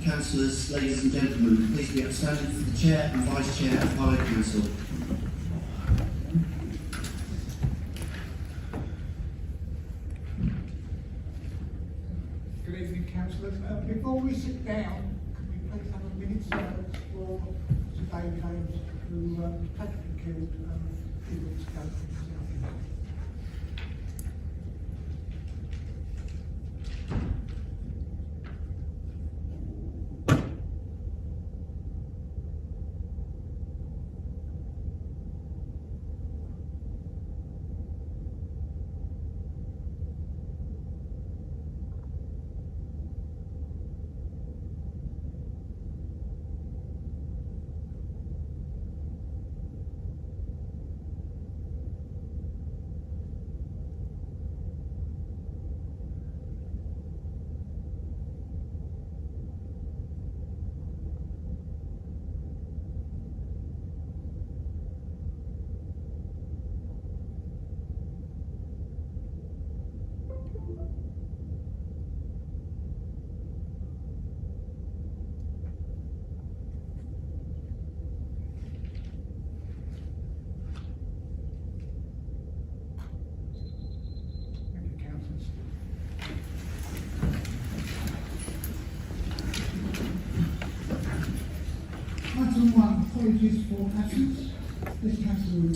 councillors, ladies and gentlemen, please be outstanding for the Chair and Vice Chair of Harlow Council. Good evening, councillors. Before we sit down, can we please have a minute silence for Sir David Ames, who tragically killed a few weeks ago in South. Item 1, apologies for absence. This councillor.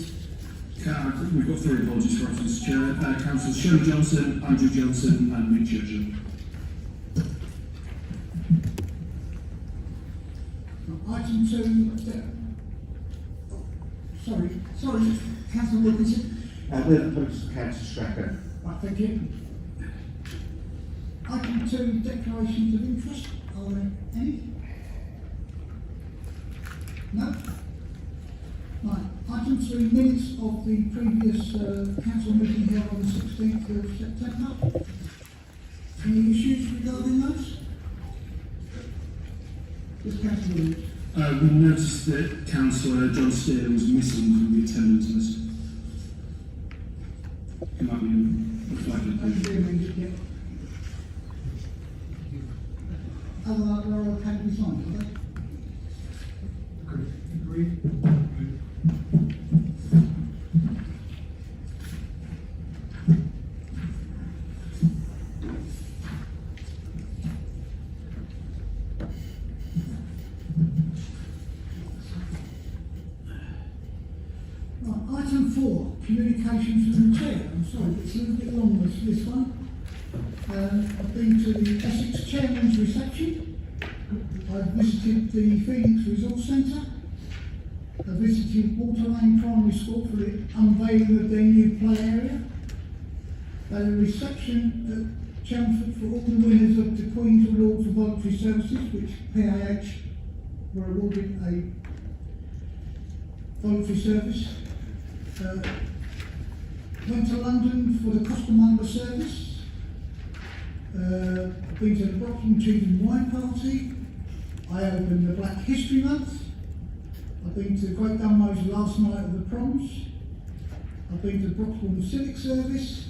We've got 3 apologies for absence, Chair. Councillors Shirley Johnson, Andrew Johnson and Mick Judgeon. Item 2, sorry, Councillor Wilkinson. We're apologies for Councillor Stracker. Right, thank you. Item 2, declarations of interest. Are there any? No? Right. Item 3, minutes of the previous council meeting held on the 16th of September. Any issues regarding those? Yes, Councillor Williams. We noticed that Councillor John Steer was missing from the attendance list. Can that be reflected, please? Other than that, they're okay to be signed, are they? Agreed. Right, item 4, communications from the Chair. I'm sorry, it's a little bit long, this one. I've been to the Essex Chairman's reception. I've visited the Phoenix Resource Centre. I visited Water Lane Primary School for the unveiling of their new play area. They had a reception at Chelmsford for all the winners of the Queen's Award for Voluntary Services, which PAH were awarded a voluntary service. Went to London for the Costermonger service. I've been to the Broxton Cheese and Wine Party. I opened the Black History Month. I've been to Great Dunmo's last night of the proms. I've been to the Broxton Civic Service.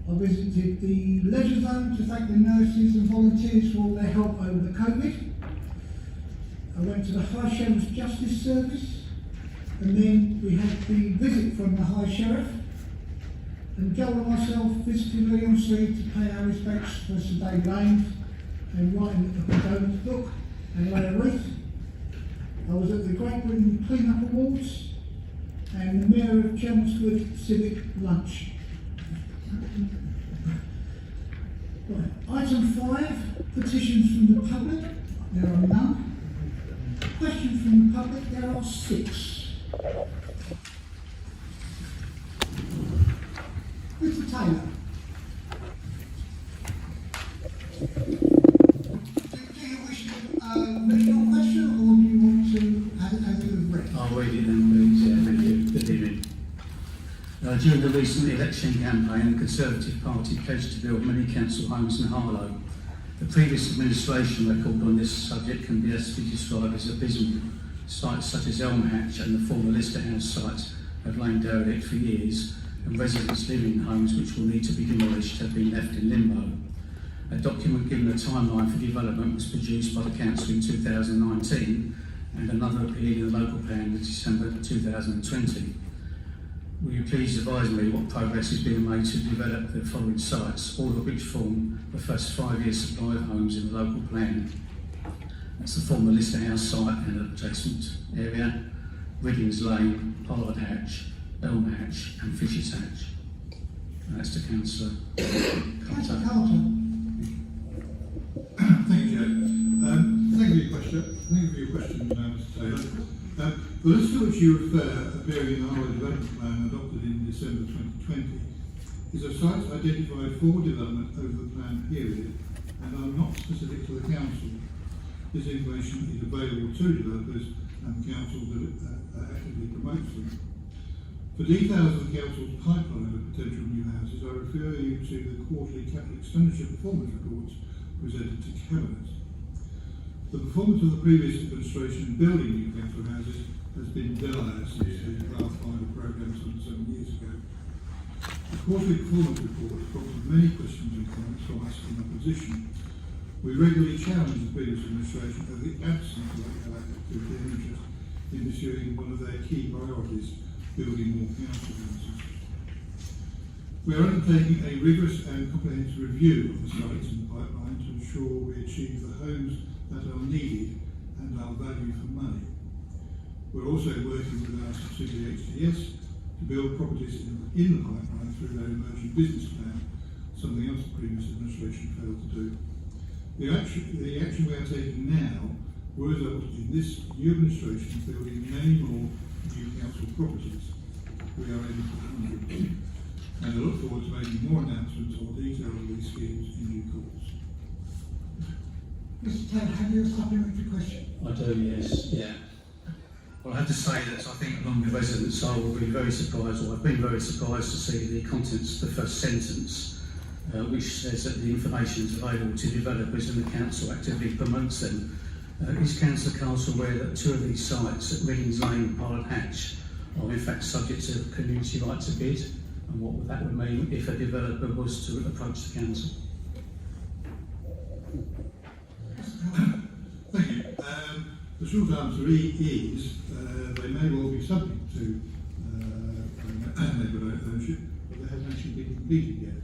I visited the Leisure Zone to thank the nurses and volunteers for all their help over the COVID. I went to the High Sheriff's Justice Service, and then we had the visit from the High Sheriff. And Joel and myself visited Leon Street to pay our respects for Sir David Ames and writing the condolence book and lay a wreath. I was at the Great Britain Clean-Up Awards and the Mayor of Chelmsford Civic Lunch. Right. Item 5, petitions from the public. There are none. Questions from the public, there are 6. Mr. Taylor. Do you wish to read your question, or do you want to have it read? I'll read it then, please. Yeah, thank you. Good evening. During the recent election campaign, the Conservative Party pledged to build many council homes in Harlow. The previous administration record on this subject can be best described as abysmal. Sites such as Elm Hatch and the former Lister House site have lain derelict for years, and residents living in homes which will need to be demolished have been left in limbo. A document giving a timeline for development was produced by the Council in 2019 and another appeared in the local plan in December 2020. Will you please advise me what progress is being made to develop the following sites, all of which form the first 5-year supply of homes in the local plan? That's the former Lister House site and adjacent area, Riddings Lane, Pollard Hatch, Elm Hatch and Fishes Hatch. And that's to Councillor Councillor Carter. Carter. Thank you, Chair. Thank you for your question, Mr. Taylor. The list to which you refer, appearing in the Harlow Development Plan adopted in December 2020, is of sites identified for development over the plan period and are not specific to the Council. This information is available to developers and the Council actively promotes them. For details of the Council's pipeline of potential new houses, I refer you to the quarterly capital expenditure performance reports presented to Cabinet. The performance of the previous administration in building new council houses has been dire since the draft final programme some 7 years ago. The quarterly performance report has prompted many questions and comments from us in opposition. We regularly challenge the previous administration over the absence of activity and interest in pursuing one of their key priorities, building more council houses. We are undertaking a rigorous and comprehensive review of the sites in the pipeline to ensure we achieve the homes that are needed and are value for money. We're also working with our subsidiary HTS to build properties in the pipeline through their emerging business plan, something else the previous administration failed to do. The action we are taking now will result in this new administration building many more new council properties. We are aiming for 100. And I look forward to making more announcements on the detail of these schemes in due course. Mr. Taylor, have you a supplementary question? I do, yes, yeah. Well, I have to say that I think among the residents I will be very surprised, or I've been very surprised to see the contents of the first sentence, which says that the information is available to developers and the council actively promotes them. Is Councillor Castle aware that 2 of these sites at Riddings Lane and Pollard Hatch are in fact subject to community right to bid? And what that would mean if a developer was to approach the council? Thank you. The short answer is they may well be subject to neighbourhood ownership, but they haven't actually been completed yet.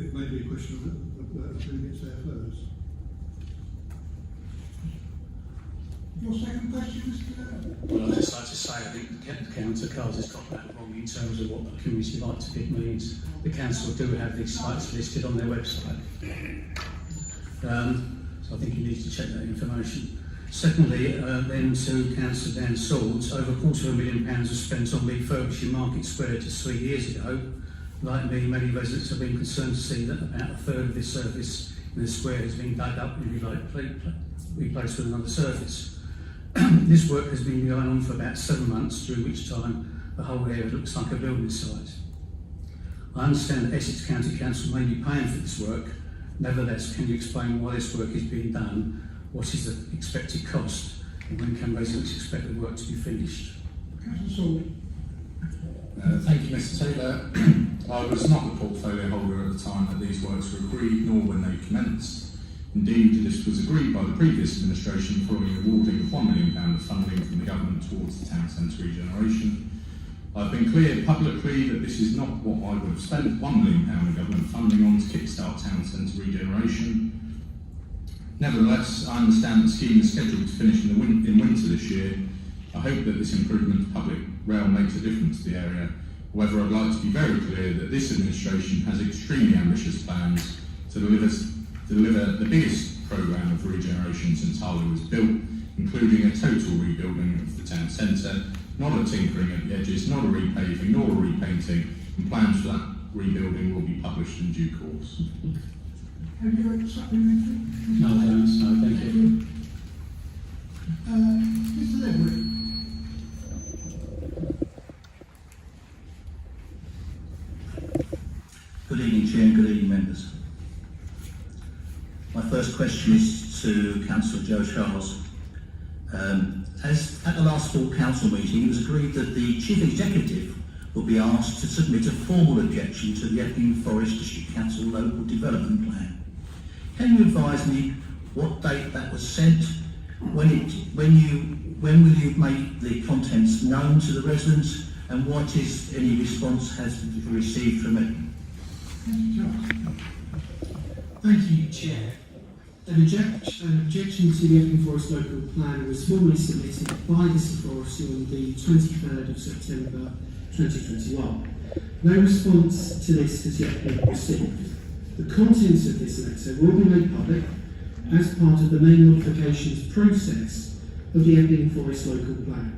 It may be a question of who gets there first. Your second question, Mr. Taylor? Well, I'd just like to say I think the Councillor Carter's has got that wrong in terms of what a community right to bid means. The council do have these sites listed on their website. So I think you need to check that information. Secondly, then to Councillor Dan Swords, over £250,000 was spent on refurbishing Market Square just 3 years ago. Like me, many residents have been concerned to see that about a third of this surface in the square has been dug up and replaced with another surface. This work has been going on for about 7 months, during which time the whole area looks like a building site. I understand that Essex County Council may be paying for this work. Nevertheless, can you explain why this work is being done? What is the expected cost? And when can residents expect the work to be finished? Councillor Sewell. Thank you, Mr. Taylor. I was not the portfolio holder at the time that these works were agreed, nor when they commenced. Indeed, this was agreed by the previous administration following awarding of £1 million of funding from the government towards the town centre regeneration. I've been clear publicly that this is not what I would have spent £1 million of government funding on to kickstart town centre regeneration. Nevertheless, I understand the scheme is scheduled to finish in winter this year. I hope that this improvement to public rail makes a difference to the area. However, I'd like to be very clear that this administration has extremely ambitious plans to deliver the biggest programme of regeneration since Harlow was built, including a total rebuilding of the town centre, not a tinkering at the edges, not a repaving, nor a repainting, and plans for that rebuilding will be published in due course. Have you got a supplementary? No, thanks. No, thank you. Mr. Ledbury. Good evening, Chair, and good evening, members. My first question is to Councillor Joe Charles. As at the last full council meeting, it was agreed that the Chief Executive will be asked to submit a formal objection to the Epping Forest District Council Local Development Plan. Can you advise me what date that was sent? When will you make the contents known to the residents, and what is any response has been received from it? Thank you, Chair. An objection to the Epping Forest Local Plan was formally submitted by this authority on the 23rd of September 2021. No response to this has yet been received. The contents of this letter will be made public as part of the main modifications process of the Epping Forest Local Plan.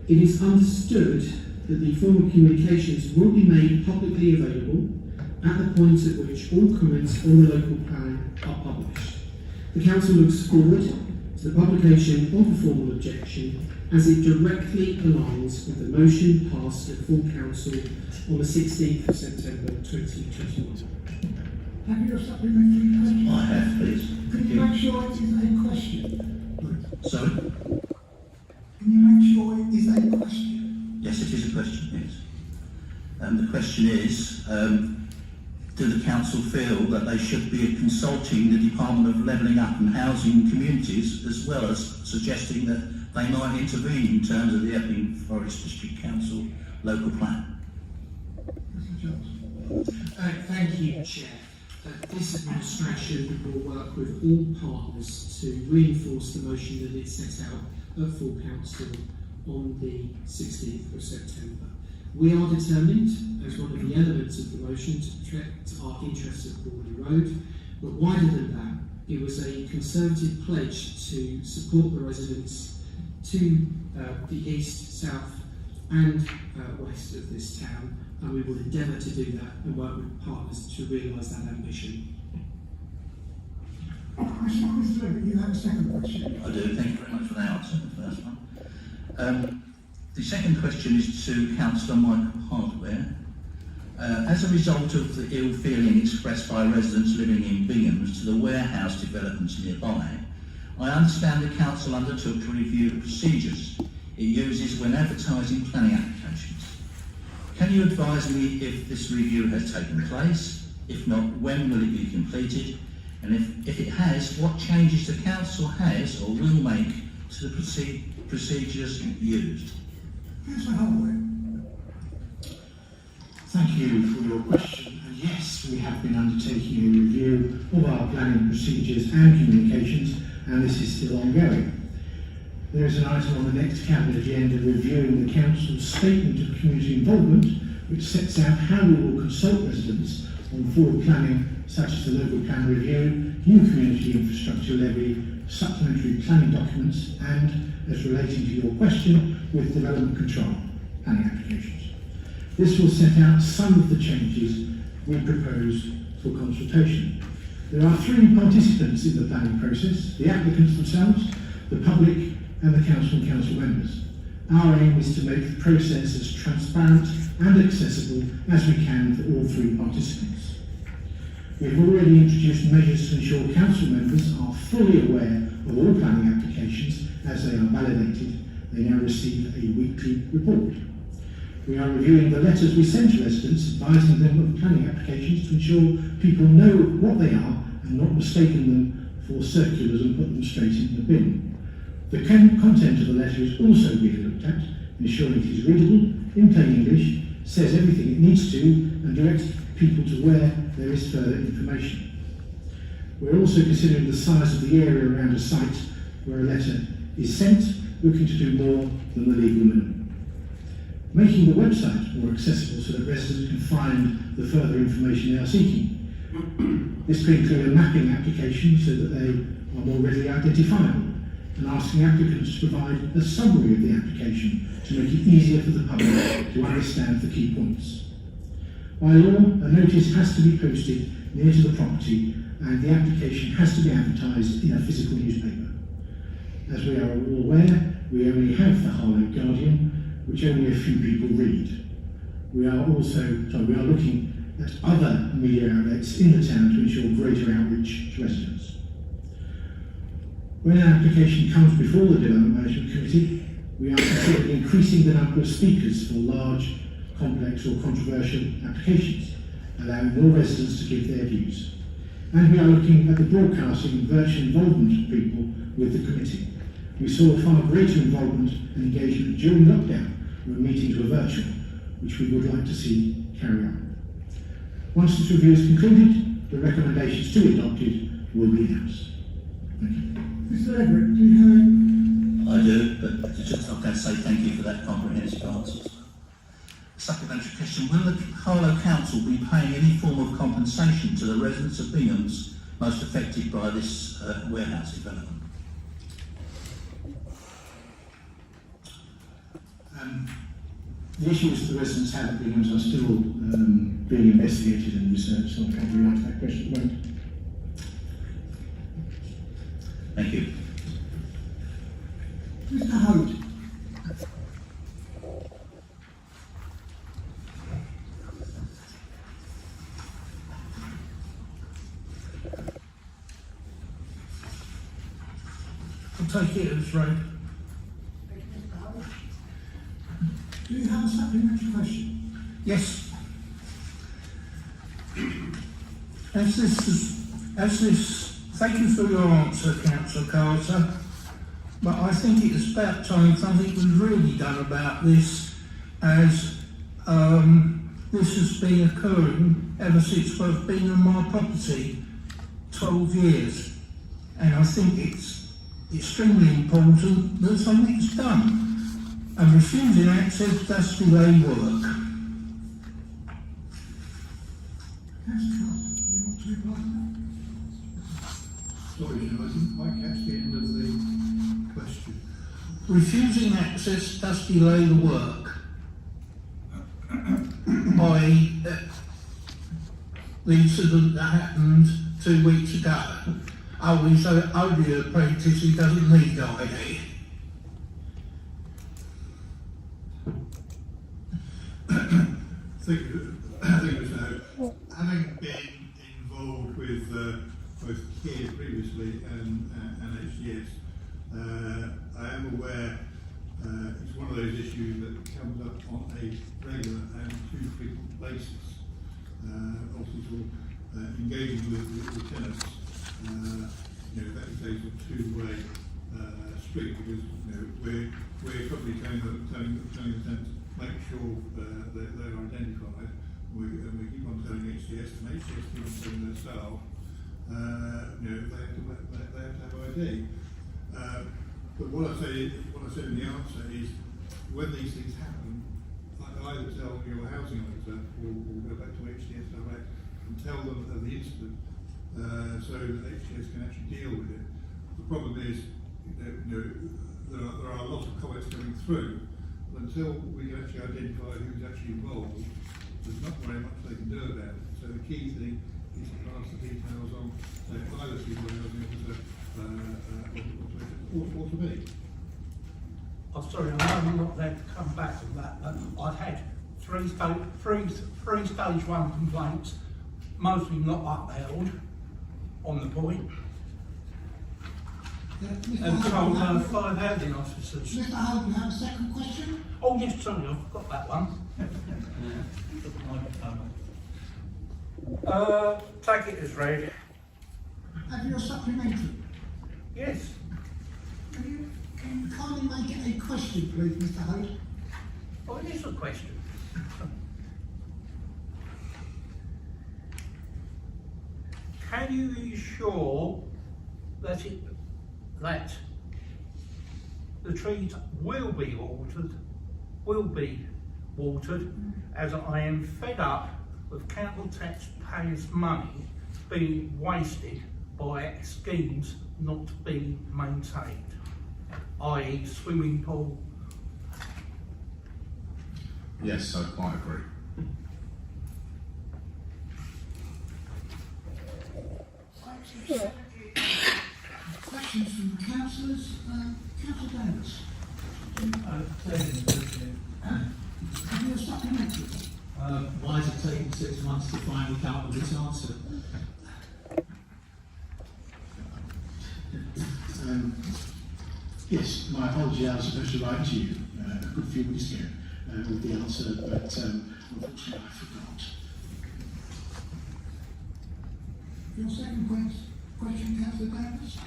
It is understood that the formal communications will be made publicly available at the point at which all comments on the local plan are published. The Council looks forward to the publication of the formal objection as it directly aligns with the motion passed at full Council on the 16th of September 2021. Have you a supplementary question? I have, please. Can you make sure it is a question? Sorry? Can you make sure it is a question? Yes, it is a question, yes. The question is, do the council feel that they should be consulting the Department of Levelling Up and Housing Communities, as well as suggesting that they might intervene in terms of the Epping Forest District Council local plan? Mr. Jones. Thank you, Chair. This administration will work with all partners to reinforce the motion that it set out at full Council on the 16th of September. We are determined, as one of the elements of the motion, to protect our interests of Borley Road, but wider than that, it was a Conservative pledge to support the residents to the east, south and west of this town, and we will endeavour to do that and work with partners to realise that ambition. Mr. Levitt, you have a second question. I do. Thank you very much for the answer to the first one. The second question is to Councillor Michael Hardware. As a result of the ill feeling expressed by residents living in Bingham's to the warehouse developments nearby, I understand the Council undertook to review the procedures it uses when advertising planning applications. Can you advise me if this review has taken place? If not, when will it be completed? And if it has, what changes the Council has or will make to the procedures used? Councillor Harlow. Thank you for your question. And yes, we have been undertaking a review of our planning procedures and communications, and this is still ongoing. There is an item on the next Cabinet agenda reviewing the Council's statement of community involvement, which sets out how we will consult residents on forward planning, such as the local plan review, new community infrastructure levy, supplementary planning documents, and, as relating to your question, with development control planning applications. This will set out some of the changes we propose for consultation. There are three participants in the planning process: the applicants themselves, the public, and the Council and Council members. Our aim is to make the process as transparent and accessible as we can for all three participants. We have already introduced measures to ensure Council members are fully aware of all planning applications as they are validated. They now receive a weekly report. We are reviewing the letters we send to residents, advising them of planning applications to ensure people know what they are and not mistaken them for circulars and put them straight in the bin. The content of the letter is also being looked at, ensuring it is readable, in plain English, says everything it needs to, and directs people to where there is further information. We're also considering the size of the area around a site where a letter is sent, looking to do more than the legal minimum. Making the website more accessible so that residents can find the further information they are seeking. This could include a mapping application so that they are more readily identifiable, and asking applicants to provide a summary of the application to make it easier for the public to understand the key points. By law, a notice has to be posted near to the property and the application has to be advertised in a physical newspaper. As we are all aware, we only have the Harlow Guardian, which only a few people read. We are looking at other media outlets in the town to ensure greater outreach to residents. When an application comes before the Development Management Committee, we are considering increasing the number of speakers for large complex or controversial applications, allowing all residents to give their views. And we are looking at the broadcasting and virtual involvement of people with the committee. We saw far greater involvement and engagement during lockdown when meetings were virtual, which we would like to see carry on. Once this review is concluded, the recommendations to be adopted will be announced. Thank you. Mr. Everett, do you have? I do, but just I'm going to say thank you for that comprehensive answer. Supplementary question: will the Harlow Council be paying any form of compensation to the residents of Bingham's most affected by this warehouse development? The issues the residents have at Bingham's are still being investigated and researched, so I can't really answer that question at the moment. Thank you. Mr. Holt. I'll take it as read. Do you have a supplementary question? Yes. Thank you for your answer, Councillor Carter, but I think it's about time something was really done about this, as this has been occurring ever since I've been on my property, 12 years, and I think it's extremely important that something's done. And refusing access does delay work. Sorry, Jim, I didn't quite catch the end of the question. Refusing access does delay the work. By the incident that happened 2 weeks ago. Oh, he's only an apprentice, he doesn't need ID. Thank you, Mr. Hope. Having been involved with both KID previously and HDS, I am aware it's one of those issues that comes up on a regular and too frequent basis. Also, engaging with the tenants, that is a two-way street, because we're probably telling the tenants make sure that they're identified. We keep on telling HCS, and HCS keep on telling their staff, they have to have ID. But what I said in the answer is, when these things happen, I either tell your housing officer or go back to HCS direct and tell them of the incident, so that HCS can actually deal with it. The problem is, there are a lot of comments coming through. Until we can actually identify who's actually involved, there's not very much they can do about it. So the key thing is to pass the details on, either to the housing officer or to me. I'm sorry, I know I'm not allowed to come back on that, but I've had three stage 1 complaints, mostly not upheld on the point. And told 5 housing officers. Mr. Hope, you have a second question? Oh yes, sorry, I've got that one. Take it as read. Have you a supplementary? Yes. Can you kindly make it a question, please, Mr. Hope? Oh, it is a question. Can you ensure that the trees will be watered, as I am fed up with council taxpayers' money being wasted by schemes not being maintained, i.e. swimming pool? Yes, I quite agree. Questions from the councillors? Councillor Davis. Have you a supplementary? Why is it taking 6 months to finally come up with this answer? Yes, my apology, I was supposed to write to you a good few weeks ago. with the answer, but unfortunately I forgot. Your second question, Councillor Davis?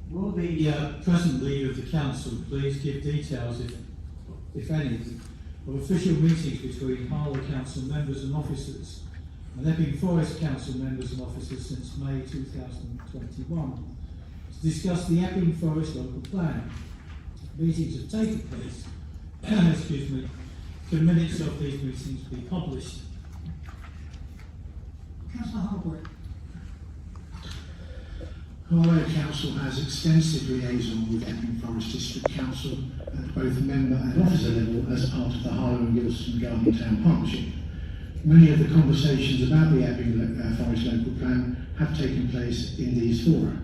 Will the present leader of the council please give details, if any, of official meetings between Harlow Council members and officers and Epping Forest Council members and officers since May 2021 to discuss the Epping Forest local plan? Meetings have taken place. Excuse me. Can minutes of these meetings be published? Councillor Harlow. Harlow Council has extensive liaison with Epping Forest District Council at both member and officer level as part of the Harlow and Gilston Garden Town Partnership. Many of the conversations about the Epping Forest local plan have taken place in these fora.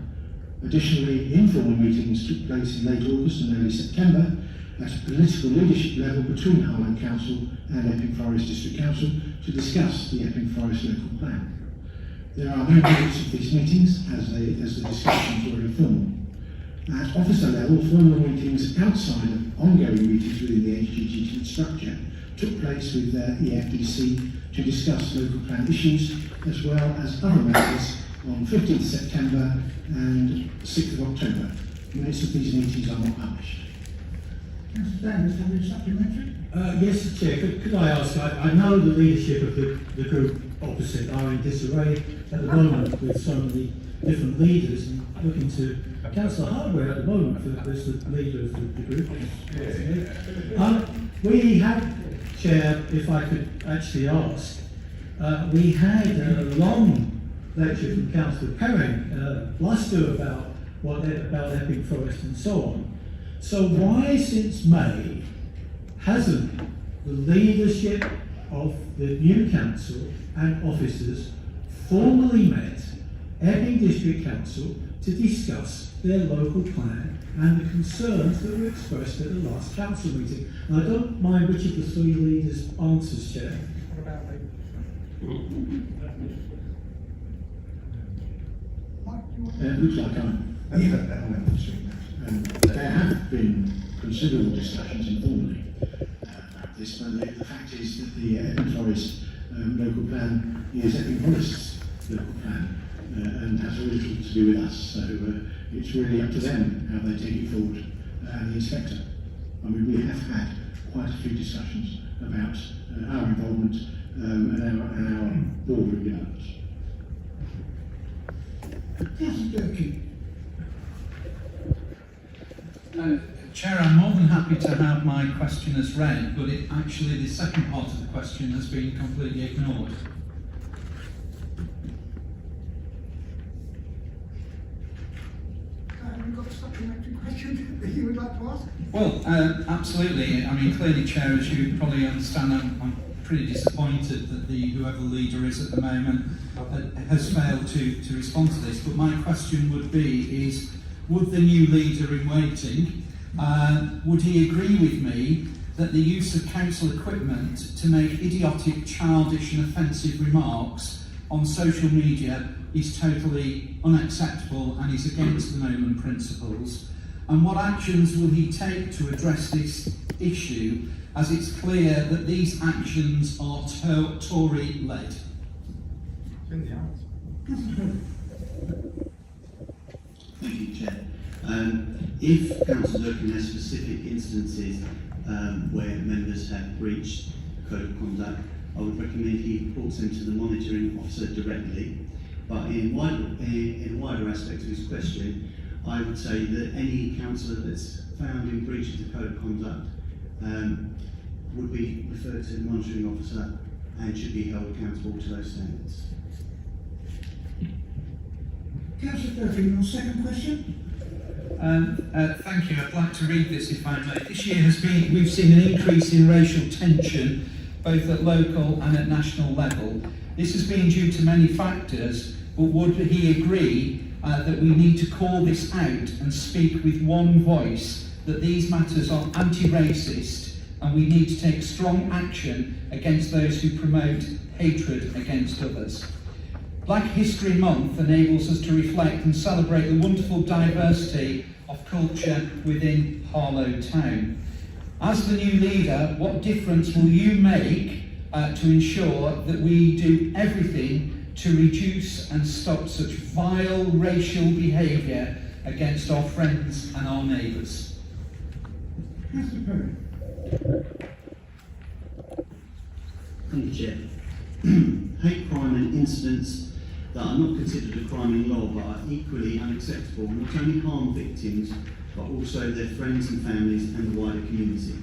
Additionally, informal meetings took place in late August and early September at a political leadership level between Harlow Council and Epping Forest District Council to discuss the Epping Forest local plan. There are no minutes of these meetings as the discussions were informal. At officer level, formal meetings outside of ongoing meetings within the HGGT structure took place with the EFDC to discuss local plan issues as well as other matters on 15th September and 6th of October. Minutes of these meetings are not published. Councillor Davis, have you supplementary? Yes, Chair. Could I ask? I know the leadership of the group opposite are in disarray at the moment with so many different leaders, and looking to Councillor Hardware at the moment as the leader of the group. We had, Chair, if I could actually ask, we had a long lecture from Councillor Perrin last year about Epping Forest and so on. So why, since May, hasn't the leadership of the new council and officers formally met Epping District Council to discuss their local plan and the concerns that were expressed at the last council meeting? And I don't mind which of the three leaders answers, Chair. It looks like I'm answering that. There have been considerable discussions informally about this, but the fact is that the Epping Forest local plan is Epping Forest's local plan and has very little to do with us, so it's really up to them how they take it forward, and the inspector. I mean, we have had quite a few discussions about our involvement and our board developments. Councillor Durkee. Chair, I'm more than happy to have my question as read, but actually the second part of the question has been completely ignored. Have you got a supplementary question that you would like to ask? Well, absolutely. I mean, clearly, Chair, as you probably understand, I'm pretty disappointed that whoever the leader is at the moment has failed to respond to this. But my question would be would the new leader in waiting, would he agree with me that the use of council equipment to make idiotic, childish and offensive remarks on social media is totally unacceptable and is against the Nolan principles? And what actions will he take to address this issue, as it's clear that these actions are Tory-led? Thank you, Chair. If Councillor Durkin has specific instances where members have breached the Code of Conduct, I would recommend he reports them to the monitoring officer directly. But in a wider aspect of his question, I would say that any councillor that's found in breach of the Code of Conduct would be referred to the monitoring officer and should be held accountable to those standards. Councillor Durkee, your second question? Thank you. I'd like to read this, if I may. This year we've seen an increase in racial tension, both at local and at national level. This has been due to many factors, but would he agree that we need to call this out and speak with one voice, that these matters are anti-racist and we need to take strong action against those who promote hatred against others? Black History Month enables us to reflect and celebrate the wonderful diversity of culture within Harlow Town. As the new leader, what difference will you make to ensure that we do everything to reduce and stop such vile racial behaviour against our friends and our neighbours? Councillor Perry. Thank you, Chair. Hate crime and incidents that are not considered a crime in law but are equally unacceptable not only harm victims but also their friends and families and the wider community.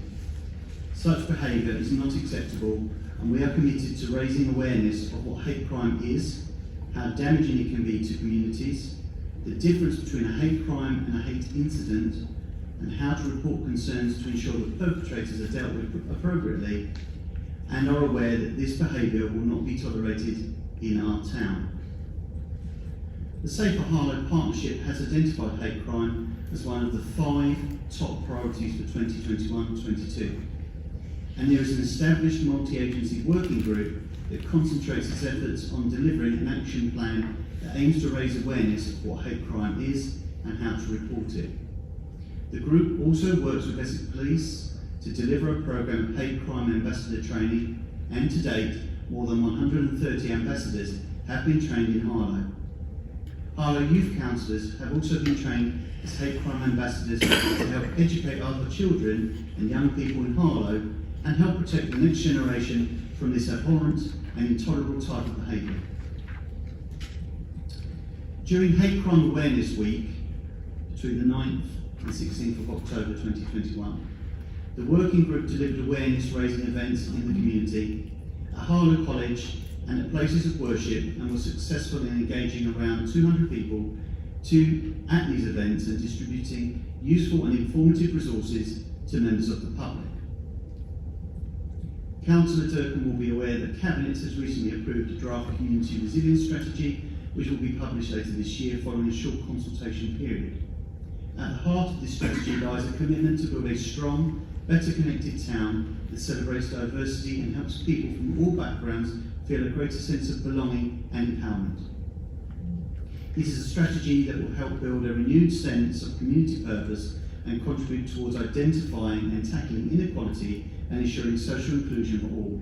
Such behaviour is not acceptable, and we are committed to raising awareness of what hate crime is, how damaging it can be to communities, the difference between a hate crime and a hate incident, and how to report concerns to ensure that perpetrators are dealt with appropriately and are aware that this behaviour will not be tolerated in our town. The Safer Harlow Partnership has identified hate crime as one of the 5 top priorities for 2021-22. And there is an established multi-agency working group that concentrates its efforts on delivering an action plan that aims to raise awareness of what hate crime is and how to report it. The group also works with Essex Police to deliver a programme of hate crime ambassador training, and to date, more than 130 ambassadors have been trained in Harlow. Harlow youth counsellors have also been trained as hate crime ambassadors to help educate other children and young people in Harlow and help protect the next generation from this abhorrent and intolerable type of behaviour. During Hate Crime Awareness Week, between the 9th and 16th of October 2021, the working group delivered awareness raising events in the community, at Harlow College and at places of worship, and was successful in engaging around 200 people at these events and distributing useful and informative resources to members of the public. Councillor Durkin will be aware that Cabinet has recently approved a draft community resilience strategy which will be published later this year following a short consultation period. At the heart of this strategy lies a commitment to build a strong, better connected town that celebrates diversity and helps people from all backgrounds feel a greater sense of belonging and empowerment. This is a strategy that will help build a renewed sense of community purpose and contribute towards identifying and tackling inequality and ensuring social inclusion for all.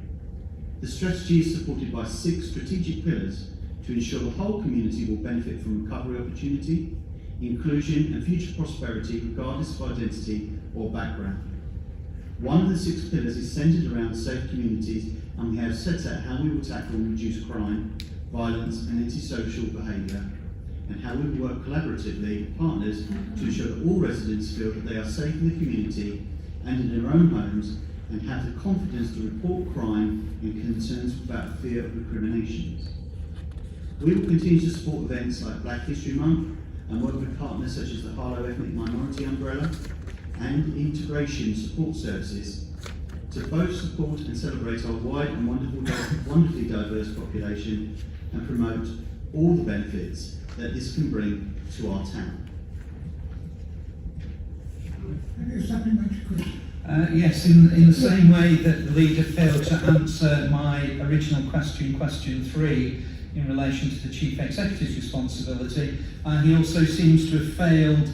The strategy is supported by 6 strategic pillars to ensure the whole community will benefit from recovery opportunity, inclusion and future prosperity regardless of identity or background. One of the 6 pillars is centred around safe communities, and we have set out how we will tackle and reduce crime, violence and antisocial behaviour, and how we will work collaboratively with partners to ensure that all residents feel that they are safe in the community and in their own homes and have the confidence to report crime and concerns without fear of recriminations. We will continue to support events like Black History Month and work with partners such as the Harlow Ethnic Minority Umbrella and Integration Support Services to both support and celebrate our wide and wonderfully diverse population and promote all the benefits that this can bring to our town. Any supplementary question? Yes, in the same way that the leader failed to answer my original question, question 3, in relation to the Chief Executive's responsibility, he also seems to have failed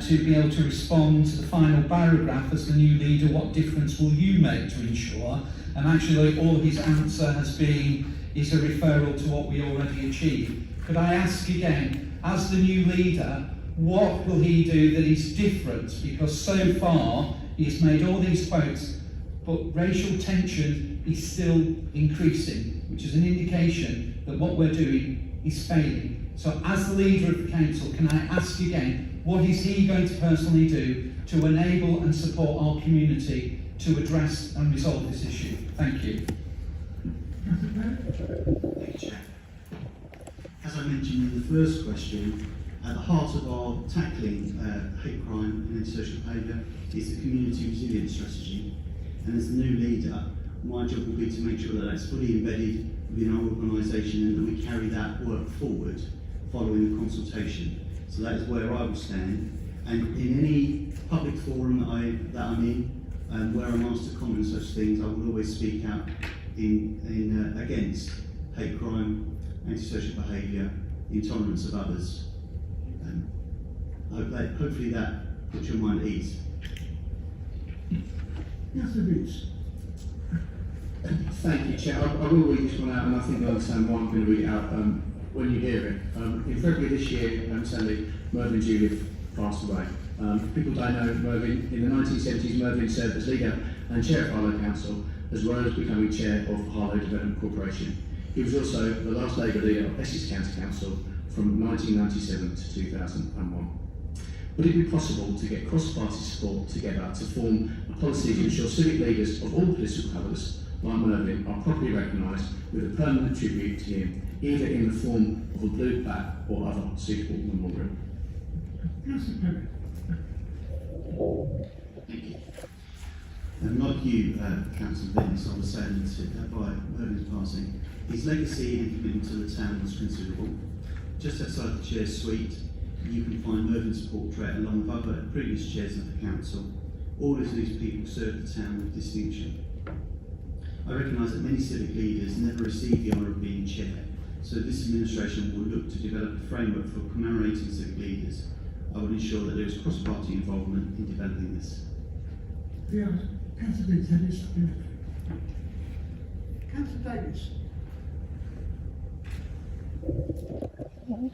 to be able to respond to the final paragraph as the new leader, what difference will you make to ensure? And actually all his answer has been is a referral to what we already achieved. Could I ask again, as the new leader, what will he do that is different? Because so far he's made all these quotes, but racial tension is still increasing, which is an indication that what we're doing is failing. So as the leader of the council, can I ask again, what is he going to personally do to enable and support our community to address and resolve this issue? Thank you. Thank you, Chair. As I mentioned in the first question, at the heart of our tackling hate crime and antisocial behaviour is the community resilience strategy. And as the new leader, my job will be to make sure that that's fully embedded within our organisation and that we carry that work forward following the consultation. So that is where I will stand. And in any public forum that I'm in, where I'm asked to comment on such things, I will always speak out against hate crime, antisocial behaviour, intolerance of others. Hopefully that puts your mind at ease. Councillor Boots. Thank you, Chair. I will read this one out, and I think I understand why I'm going to read it out when you hear it. In February this year, sadly, Mervyn Judith passed away. People don't know Mervyn. In the 1970s, Mervyn served as leader and chair of Harlow Council, as well as becoming chair of Harlow Development Corporation. He was also the last Labour leader of Essex County Council from 1997 to 2001. Would it be possible to get cross-party support together to form a policy to ensure civic leaders of all political colours, like Mervyn, are properly recognised with a permanent tribute to him, either in the form of a blue plaque or other suitable memorial? Councillor Perry. Thank you. Like you, Councillor Vince, I was saying that by Mervyn's passing, his legacy and commitment to the town was considerable. Just outside the chair's suite, you can find Mervyn's portrait along with other previous chairs of the council, all of whose people served the town with distinction. I recognise that many civic leaders never receive the honour of being chair, so this administration will look to develop a framework for commemorating civic leaders. I will ensure that there is cross-party involvement in developing this. Yeah, Councillor Boots, have you something? Councillor Davis.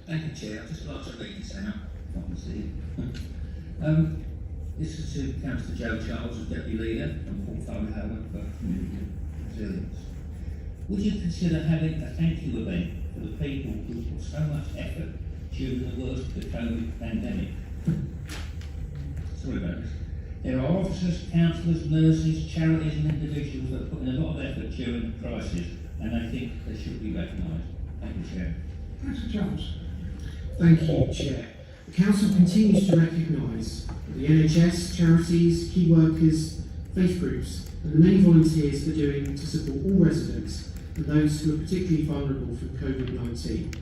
Thank you, Chair. I'd just like to read this out. I can see this is to Councillor Joe Charles, as Deputy Leader and Portfolio Holder for Community Resilience. Would you consider having a thank you event for the people who put so much effort during the worst of the COVID pandemic? Sorry about this. There are officers, councillors, nurses, charities and individuals that put in a lot of effort during the crisis, and I think they should be recognised. Thank you, Chair. Councillor Charles. Thank you, Chair. The Council continues to recognise the NHS, charities, key workers, faith groups and the many volunteers are doing to support all residents and those who are particularly vulnerable from COVID-19.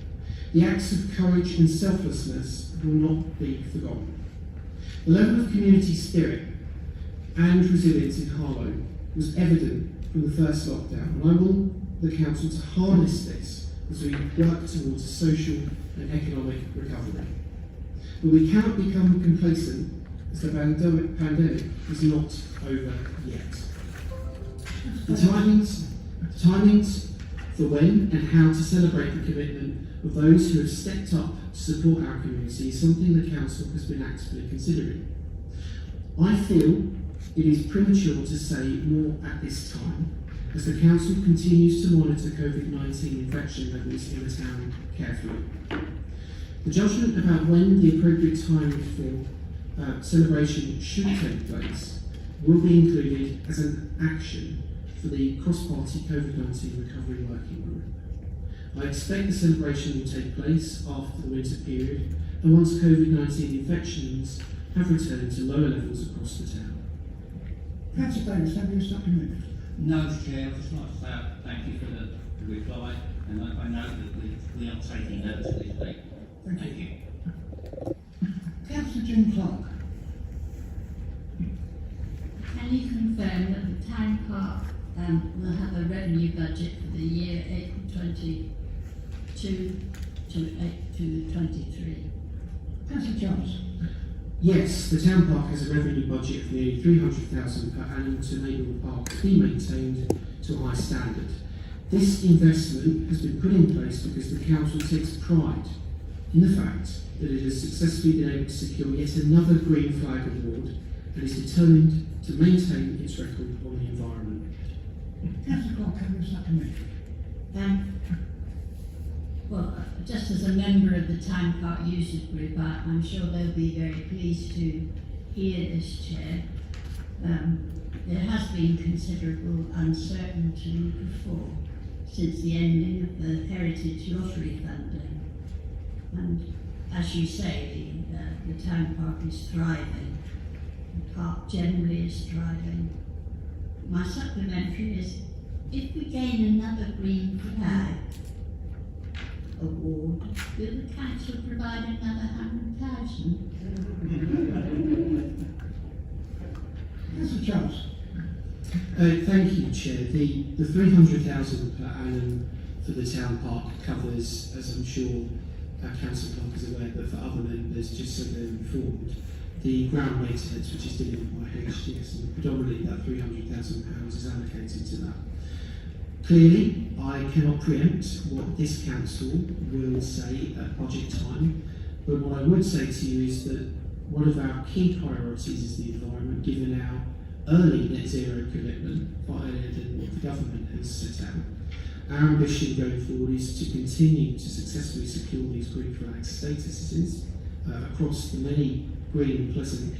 The acts of courage and selflessness will not be forgotten. The level of community spirit and resilience in Harlow was evident from the first lockdown, and I want the Council to harness this as we work towards a social and economic recovery. But we cannot become complacent as the pandemic is not over yet. The timings for when and how to celebrate the commitment of those who have stepped up to support our community is something the Council has been actively considering. I feel it is premature to say more at this time, as the Council continues to monitor COVID-19 infection levels in the town carefully. The judgment about when the appropriate time for celebration should take place will be included as an action for the cross-party COVID-19 recovery working group. I expect the celebration will take place after the winter period and once COVID-19 infections have returned to lower levels across the town. Councillor Davis, have you stuck in there? No, Chair. I'd just like to say thank you for the reply, and I know that we are taking notes of this week. Thank you. Councillor Jim Clark. Can you confirm that the town park will have a revenue budget for the year April 22 to April 23? Councillor Charles. Yes, the town park has a revenue budget of nearly £300,000 per annum to enable the park to be maintained to a high standard. This investment has been put in place because the council takes pride in the fact that it has successfully been able to secure yet another Green Flag Award and is determined to maintain its record on the environment. Councillor Clark, have you stuck in there? Well, just as a member of the Town Park Users Group, I'm sure they'll be very pleased to hear this, Chair. There has been considerable uncertainty before, since the ending of the Heritage Lottery funding. And as you say, the Town Park is thriving. The park generally is thriving. My supplementary is, if we gain another Green Flag Award, will the council provide another 100,000? Councillor Charles. Thank you, Chair. The £300,000 per annum for the town park covers, as I'm sure Councillor Clark is aware, but for other members, just so they're informed, the ground maintenance, which is delivered by HDS, and predominantly that £300,000 is allocated to that. Clearly, I cannot preempt what this council will say at budget time, but what I would say to you is that one of our key priorities is the environment, given our early net zero commitment, far earlier than what the government has set out. Our ambition going forward is to continue to successfully secure these green flag statuses across the many green and pleasant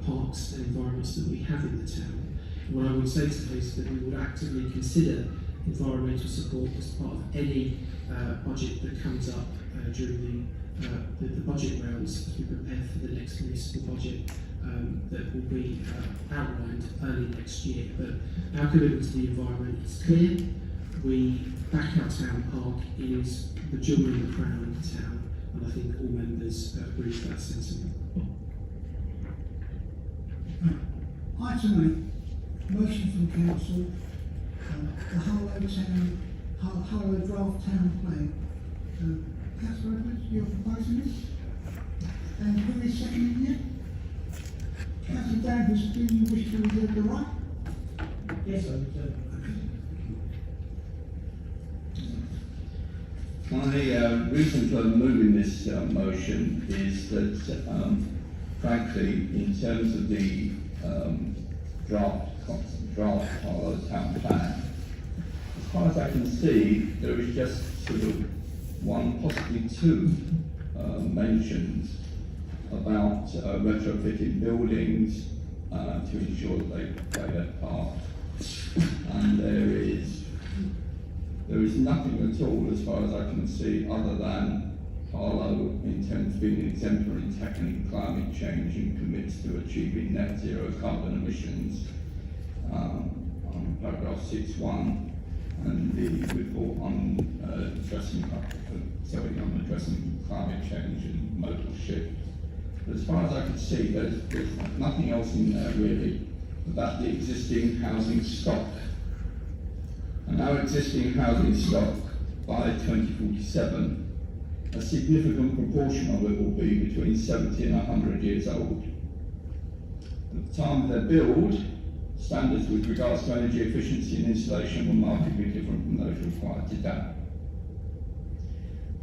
parks and environments that we have in the town. What I would say today is that we would actively consider environmental support as part of any budget that comes up during the budget rounds as we prepare for the next municipal budget that will be outlined early next year. But our commitment to the environment is clear. We back our town park. It is the jewel in the crown of the town, and I think all members agree with that sentiment. Item 8, motion from council, the Harlow draft town plan. Councillor Edwards, you're proposing this? And who is seconding it? Councillor Davis, do you wish to reserve the right? Yes, I would. My reason for moving this motion is that, frankly, in terms of the draft Harlow town plan, as far as I can see, there is just sort of one, possibly two mentions about retrofitting buildings to ensure that they play their part, and there is nothing at all, as far as I can see, other than Harlow intends to be an exemplary in tackling climate change and commits to achieving net zero carbon emissions on paragraph 6.1, and the report on addressing climate change and modal shift. But as far as I can see, there's nothing else in there really about the existing housing stock. And our existing housing stock by 2047, a significant proportion of it will be between 70 and 100 years old. At the time of their build, standards with regards to energy efficiency and insulation were markedly different from those required today.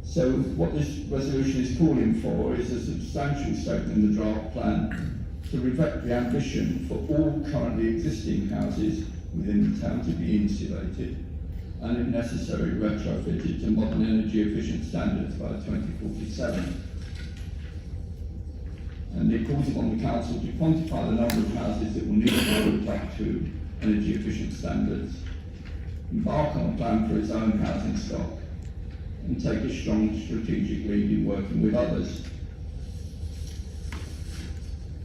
So what this resolution is calling for is a substantial statement in the draft plan to reflect the ambition for all currently existing houses within the town to be insulated and, if necessary, retrofitted to modern energy efficient standards by 2047. And it calls upon the council to quantify the number of houses that will need to be brought up to energy efficient standards, embark on a plan for its own housing stock, and take a strong strategic lead in working with others.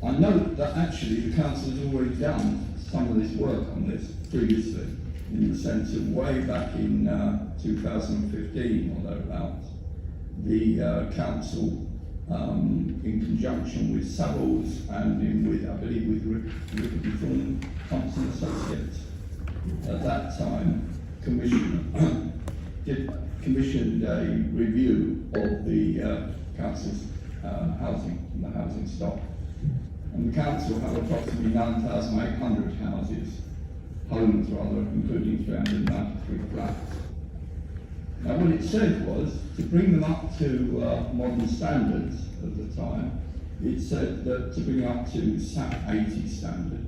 I note that actually the council has already done some of this work on this previously, in the sense of way back in 2015 or thereabouts, the council, in conjunction with Savills and with, I believe, with Reform Thompson Associates, at that time commissioned a review of the council's housing stock. And the council have approximately 9,800 houses, homes rather, including 393 flats. Now what it said was, to bring them up to modern standards at the time, it said that to bring up to SAP 80 standard,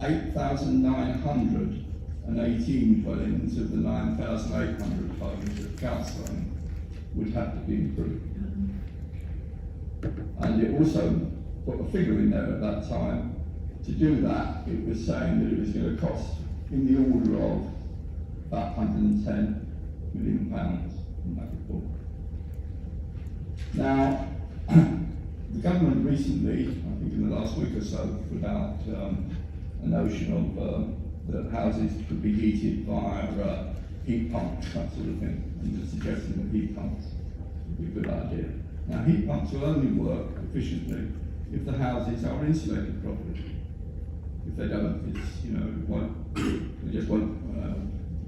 8,918 dwellings of the 9,800 homes that council owned would have to be improved. And it also put a figure in there at that time. To do that, it was saying that it was going to cost in the order of about £110 million in that report. Now, the government recently, I think in the last week or so, put out a notion of that houses could be heated via heat pumps, that sort of thing, and the suggestion that heat pumps would be a good idea. Now, heat pumps will only work efficiently if the houses are insulated properly. If they don't, it just won't,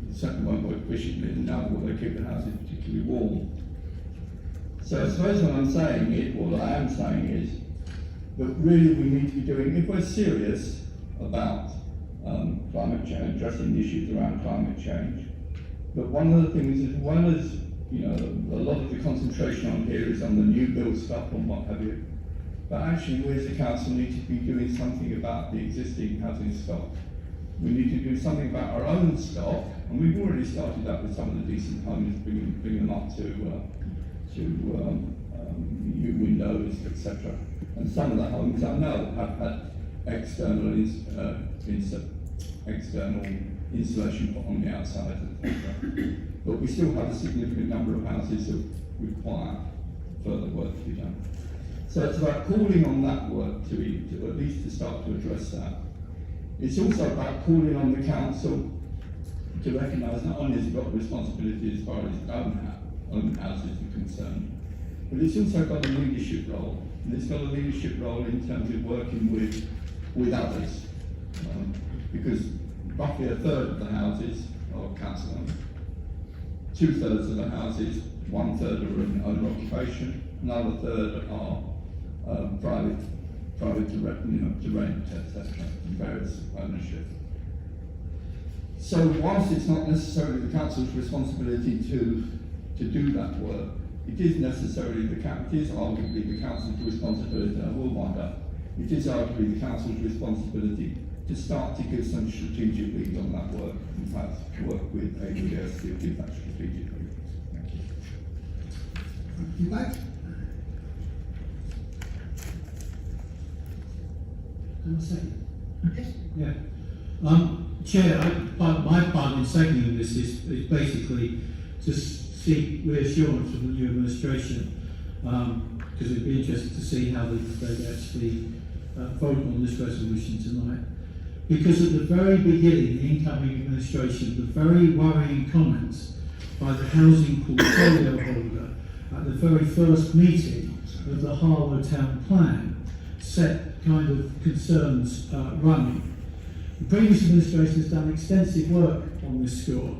it certainly won't work efficiently, and now will they keep the houses particularly warm. So I suppose what I'm saying is, or what I am saying is, that really we need to be doing if we're serious about climate change, addressing the issues around climate change. But one of the things, as well as, you know, a lot of the concentration on here is on the new build stuff and what have you, but actually we as a council need to be doing something about the existing housing stock. We need to do something about our own stock, and we've already started that with some of the decent homes, bringing them up to new windows, etc. And some of the homes I know have had external insulation put on the outside, etc. But we still have a significant number of houses that require further work to be done. So it's about calling on that work to at least to start to address that. It's also about calling on the council to recognise not only has it got responsibility as far as its own houses are concerned, but it's also got a leadership role. And it's got a leadership role in terms of working with others. Because roughly a third of the houses are council owned. 2/3 of the houses, 1/3 are in owner occupation, another third are private to rent, etc. Various ownership. So whilst it's not necessarily the council's responsibility to do that work, it is arguably the council's responsibility, I will wind up, it is arguably the council's responsibility to start to give some strategic lead on that work, in fact, work with AWS to give that strategic lead. Thank you. You back? And a second. Yeah. Chair, my part in seconding this is basically to seek reassurance from the new administration, because it'd be interesting to see how they actually vote on this resolution tonight. Because at the very beginning, the incoming administration, the very worrying comments by the housing portfolio holder at the very first meeting of the Harlow town plan set kind of concerns running. The previous administration has done extensive work on this score.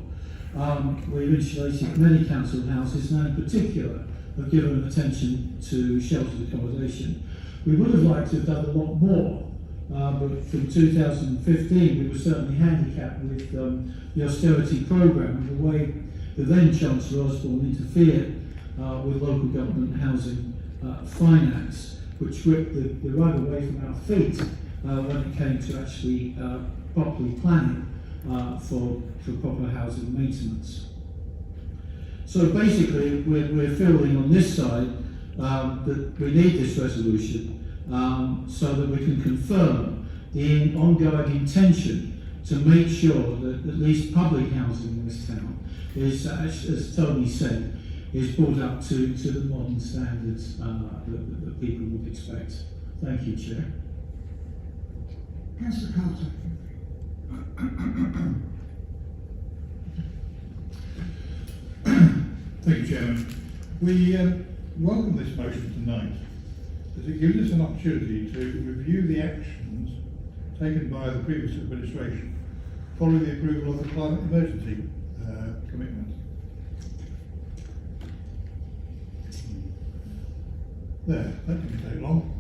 We've insulated many council houses, and in particular have given attention to sheltered accommodation. We would have liked to have done a lot more, but from 2015 we were certainly handicapped with the austerity programme and the way the then Chancellor Osborne interfered with local government housing finance, which ripped the rug away from our feet when it came to actually properly planning for proper housing maintenance. So basically, we're feeling on this side that we need this resolution so that we can confirm the ongoing intention to make sure that at least public housing in this town is, as Tony said, is brought up to the modern standards that people would expect. Thank you, Chair. Councillor Carter. Thank you, Chairman. We welcome this motion tonight as it gives us an opportunity to review the actions taken by the previous administration following the approval of the climate emergency commitment. There, that didn't take long.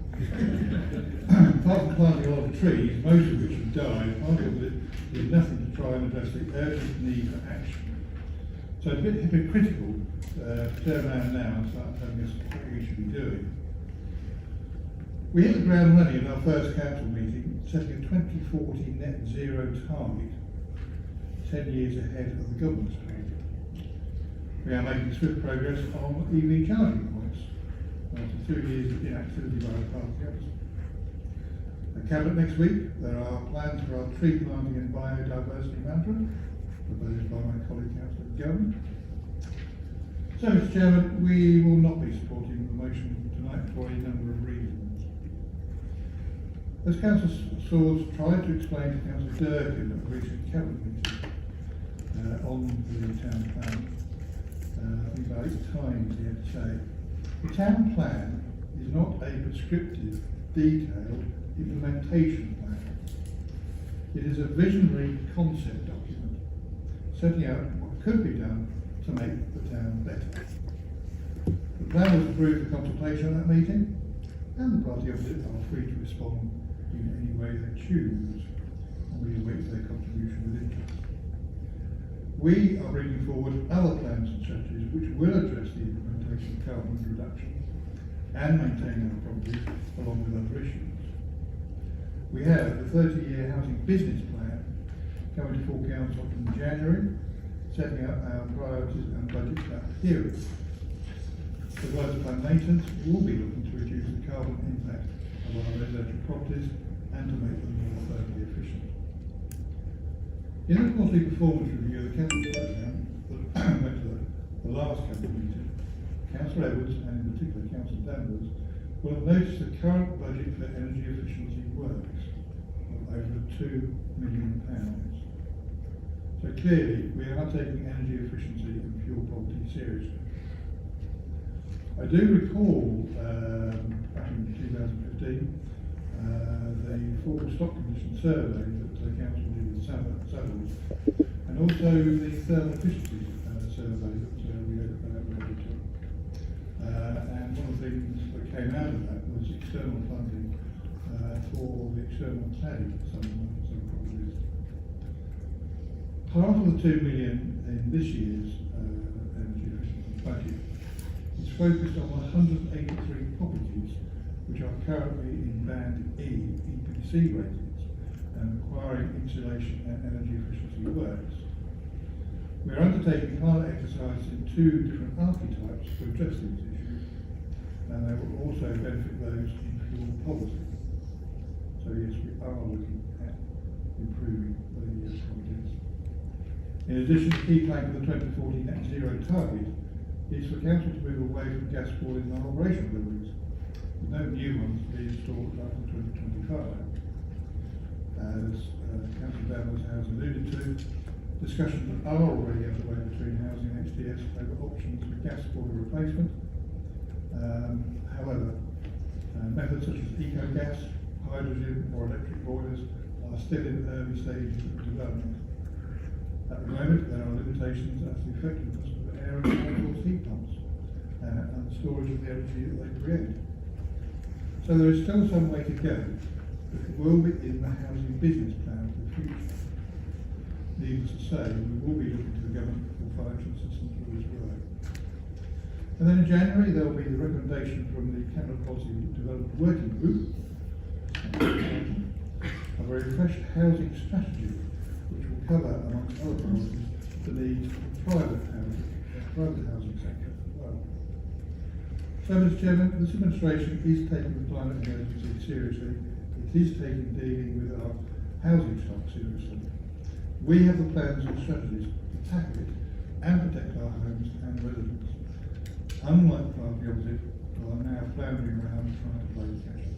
Apart from planting a lot of trees, most of which have died, I feel that it did nothing to try and address the urgent need for action. So it's a bit hypocritical to turn around now and start telling us what we should be doing. We hit the ground running in our first council meeting, setting a 2040 net zero target, 10 years ahead of the government's target. We are making swift progress on EV charging points, after 2 years of inactivity by the party council. At Cabinet next week, there are plans for our tree planting and biodiversity management, proposed by my colleague Councillor Gowan. So, Mr. Chairman, we will not be supporting the motion tonight for a number of reasons. As Councillor Swords tried to explain to Councillor Durkin at the recent Cabinet meeting on the town plan, I think about 8 times he had to say, the town plan is not a prescriptive, detailed implementation plan. It is a visionary concept document, setting out what could be done to make the town better. The plan was approved for consultation at that meeting. and the party opposite are free to respond in any way they choose, and we await their contribution with interest. We are bringing forward other plans and strategies which will address the implementation of carbon reduction and maintain our properties along with other issues. We have the 30-year housing business plan coming to full council in January, setting out our priorities and budget for that period. As well as plan maintenance, we will be looking to reduce the carbon impact of our residential properties and to make them more thermally efficient. In the quarterly performance review of the council programme that went to the last council meeting, Councillor Edwards and in particular Councillor Danvers will have noticed the current budget for energy efficiency works of over £2 million. So clearly we are taking energy efficiency and fuel poverty seriously. I do recall back in 2015 the Forward Stock Condition survey that the council did with Savills, and also the thermal efficiency survey that we had about and one of the things that came out of that was external funding for the external cladding of some properties. Part of the 2 million in this year's energy efficiency budget is focused on 183 properties which are currently in Band E EPC ratings and requiring insulation and energy efficiency works. We are undertaking pilot exercises in 2 different archetypes to address these issues, and they will also benefit those in fuel poverty. So yes, we are looking at improving the properties. In addition, the key plank of the 2040 net zero target is for council to move away from gas boilers in our operational buildings, with no new ones to be installed after 2025. As Councillor Danvers has alluded to, discussions are already underway between housing and HDS over options for gas boiler replacement. However, methods such as eco-gas, hydrogen or electric boilers are still in early stages of development. At the moment, there are limitations as to the effectiveness of air and source heat pumps and the storage of the energy that they create. So there is still some way to go, but it will be in the housing business plan for the future. Needless to say, we will be looking to the government for financial assistance for this work. And then in January, there will be the recommendation from the Cabinet Policy Development Working Group, a very fresh housing strategy, which will cover, amongst other priorities, the needs of the private housing sector as well. So, Mr. Chairman, this administration is taking the climate emergency seriously. It is taking dealing with our housing stock seriously. We have the plans and strategies to tackle it and protect our homes and residents. Unlike the party opposite, who are now floundering around trying to play catch up.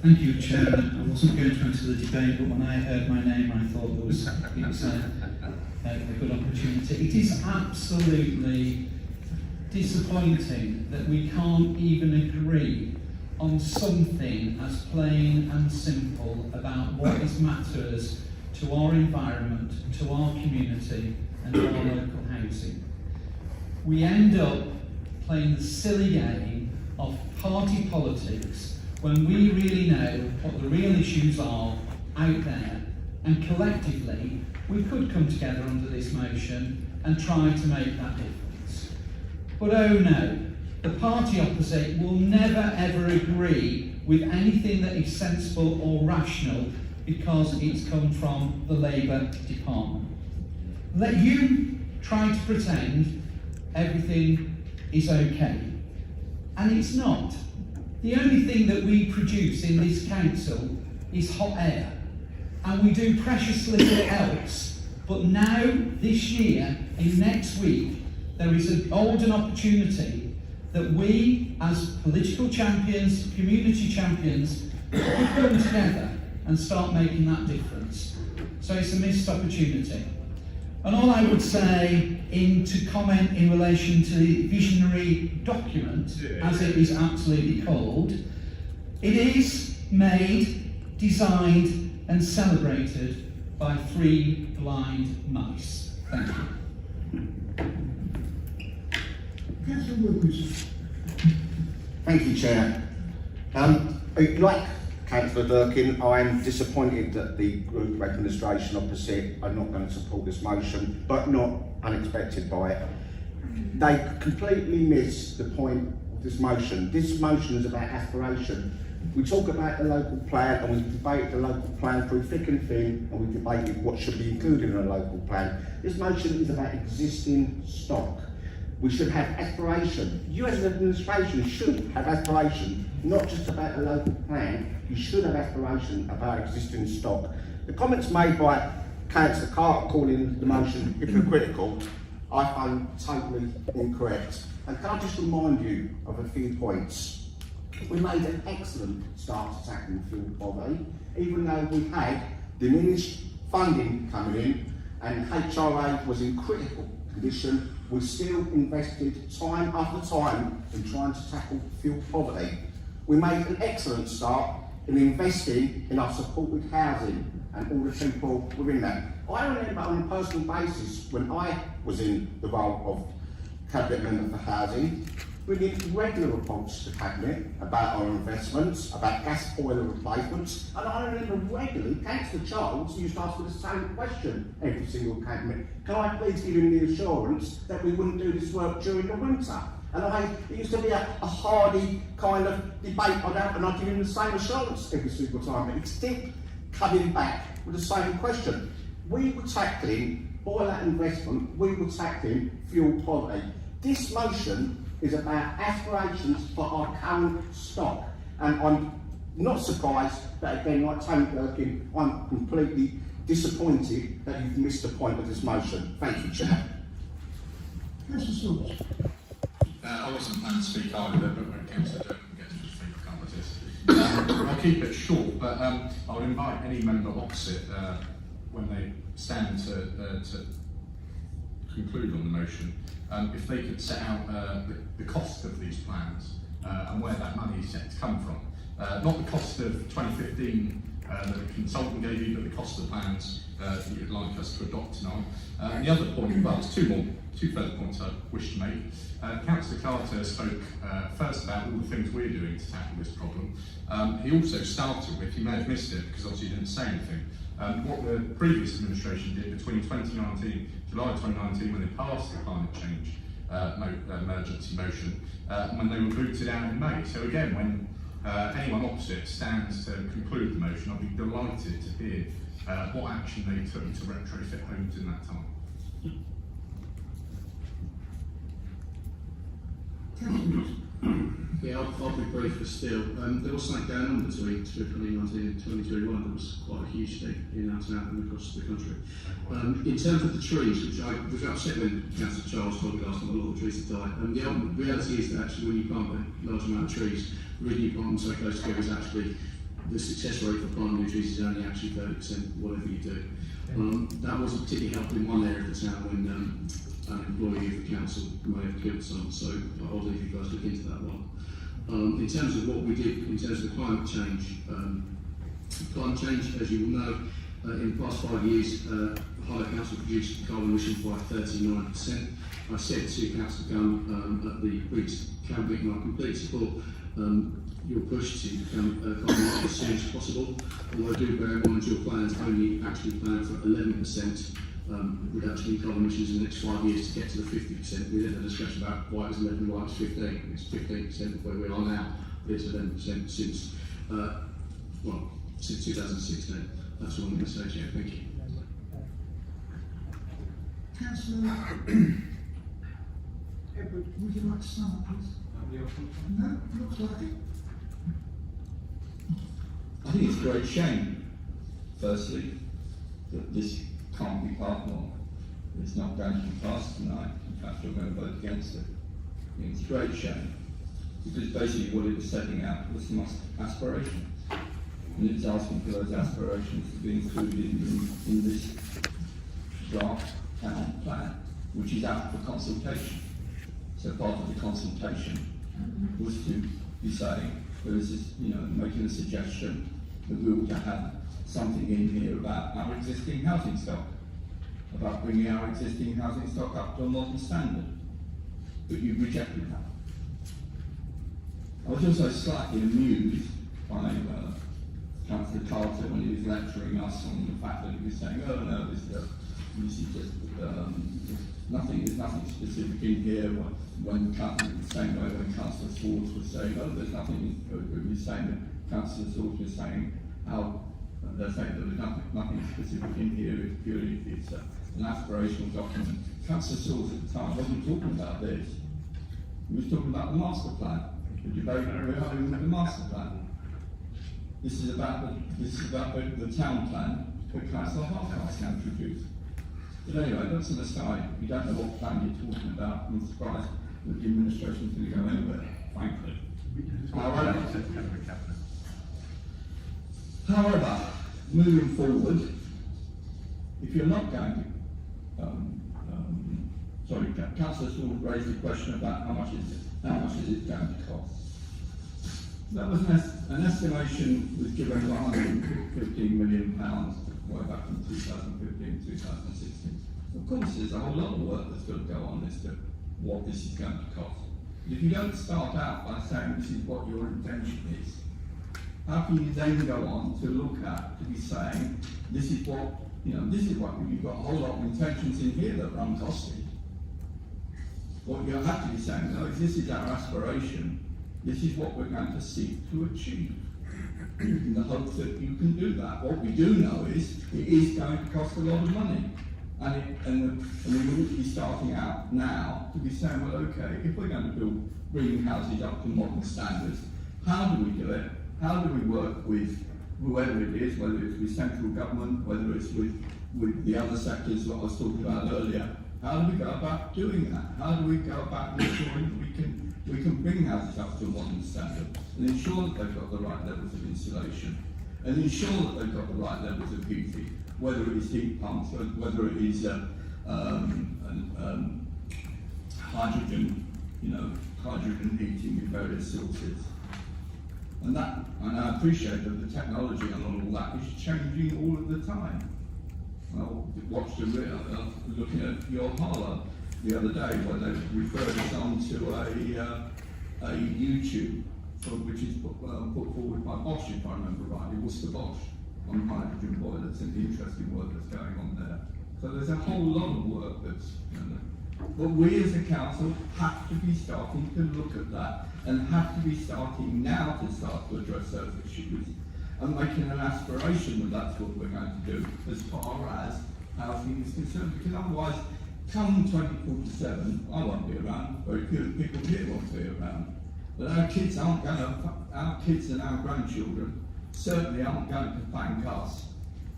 Thank you, Chairman. I wasn't going to enter the debate, but when I heard my name, I thought it was a good opportunity. It is absolutely disappointing that we can't even agree on something as plain and simple about what matters to our environment, to our community, and to our local housing. We end up playing the silly game of party politics when we really know what the real issues are out there, and collectively we could come together under this motion and try to make that difference. But oh no, the party opposite will never ever agree with anything that is sensible or rational because it's come from the Labour department. Let you try to pretend everything is okay, and it's not. The only thing that we produce in this council is hot air, and we do precious little else. But now, this year, in next week, there is a golden opportunity that we, as political champions, community champions, could come together and start making that difference. So it's a missed opportunity. And all I would say to comment in relation to the visionary document, as it is absolutely called, it is made, designed and celebrated by 3 blind mice. Thank you. Councillor Wilkinson. Thank you, Chair. Like Councillor Durkin, I am disappointed that the group administration opposite are not going to support this motion, but not unexpected by it. They completely miss the point of this motion. This motion is about aspiration. We talk about the local plan and we debate the local plan through thick and thin, and we debated what should be included in a local plan. This motion is about existing stock. We should have aspiration. You as an administration should have aspiration, not just about a local plan. You should have aspiration about existing stock. The comments made by Councillor Carter calling the motion hypocritical, I find totally incorrect. And can I just remind you of a few points? We made an excellent start to tackling fuel poverty, even though we had diminished funding coming in and HRA was in critical condition. We still invested time after time in trying to tackle fuel poverty. We made an excellent start in investing in our supported housing and all the people within that. I remember on a personal basis when I was in the role of Cabinet Member for Housing, we did regular reports to Cabinet about our investments, about gas boiler replacements, and I remember regularly Councillor Charles used to ask me the same question every single Cabinet. Can I please give him the assurance that we wouldn't do this work during the winter? And it used to be a hardy kind of debate on that, and I'd give him the same assurance every single time, but it's kept coming back with the same question. We were tackling boiler investment, we were tackling fuel poverty. This motion is about aspirations for our current stock, and I'm not surprised that, again, like Tony Durkin, I'm completely disappointed that you've missed the point of this motion. Thank you, Chair. Councillor Tros. I wasn't planning to speak either, but when Councillor Durkin gets to speak, I can't resist. I'll keep it short, but I would invite any member opposite, when they stand to conclude on the motion, if they could set out the cost of these plans and where that money is set to come from. Not the cost of 2015 that the consultant gave you, but the cost of the plans that you'd like us to adopt tonight. And the other point, well, there's two further points I wish to make. Councillor Carter spoke first about all the things we're doing to tackle this problem. He also started with, you may have missed it because obviously he didn't say anything, what the previous administration did between 2019, July 2019, when they passed the climate change emergency motion, when they were booted out in May. So again, when anyone opposite stands to conclude the motion, I'll be delighted to hear what action they took to retrofit homes in that time. Yeah, I'll be brief but still. There was something going on between 2019 and 2021 that was quite a huge thing in our town and across the country. In terms of the trees, which I was upset when Councillor Charles told me last time a lot of the trees had died. The reality is that actually when you plant a large amount of trees, the reason you plant them so close together is actually the success rate for planting new trees is only actually 30%, whatever you do. That wasn't particularly helpful in one area of the town when an employee of the council may have killed someone, so I'll leave you guys to look into that one. In terms of what we did in terms of the climate change, as you will know, in the past 5 years, Harlow Council reduced carbon emissions by 39%. I said to Councillor Gunn at the previous cabinet, and I completely support your push to become carbon neutral as soon as possible. Although I do bear in mind your plans only actually plan for 11% reduction in carbon emissions in the next 5 years to get to the 50%. We then had a discussion about why it was 11 and why it was 15. It's 15% of where we are now, but it's 11% since 2016. That's all I'm going to say, Chair. Thank you. Councillor Edward, would you like to start, please? No, looks like it. I think it's a great shame, firstly, that this can't be part of. It's not going to be passed tonight. In fact, we're going to vote against it. I think it's a great shame, because basically what it was setting out was some aspirations. And it's asking for those aspirations to be included in this draft town plan, which is out for consultation. So part of the consultation was to be saying, there is this, making a suggestion that we ought to have something in here about our existing housing stock, about bringing our existing housing stock up to a modern standard, but you've rejected that. I was also slightly amused by Councillor Carter when he was lecturing us on the fact that he was saying, oh no, this is just there's nothing specific in here. When the same way when Councillor Swords was saying, oh, there's nothing, he was saying that Councillor Swords was saying how they're saying that there's nothing specific in here. It's purely an aspirational document. Councillor Swords at the time wasn't talking about this. He was talking about the master plan. The debate that we're having with the master plan. This is about the town plan that Councillor Harlow can introduce. But anyway, that's an aside. If you don't know what plan you're talking about, I'm surprised that the administration's going to go anywhere, frankly. However, moving forward, if you're not going to, Councillor Sewell raised the question about how much is it going to cost. That was an estimation was given of £115 million way back in 2015, 2016. Of course, there's a whole lot of work that's got to go on as to what this is going to cost. But if you don't start out by saying this is what your intention is, how can you then go on to look at, to be saying, this is what you've got a whole lot of intentions in here that are uncosted. What you're actually saying, no, this is our aspiration, this is what we're going to seek to achieve, in the hope that you can do that. What we do know is, it is going to cost a lot of money. And we would be starting out now to be saying, well, okay, if we're going to bring houses up to modern standards, how do we do it? How do we work with whoever it is, whether it's with central government, whether it's with the other sectors that I was talking about earlier? How do we go about doing that? How do we go about ensuring that we can bring houses up to a modern standard and ensure that they've got the right levels of insulation and ensure that they've got the right levels of heating, whether it is heat pumps, whether it is hydrogen heating in various sources. And I appreciate that the technology and all that is changing all of the time. I watched looking at your Harlow the other day where they referred us on to a YouTube which is put forward by Bosch, if I remember rightly, Worcester Bosch, on hydrogen boilers and the interesting work that's going on there. So there's a whole lot of work that's but we as a council have to be starting to look at that and have to be starting now to start to address those issues and making an aspiration that that's what we're going to do as far as housing is concerned, because otherwise, come 2047, I won't be around, very few people here won't be around, but our kids and our grandchildren certainly aren't going to thank us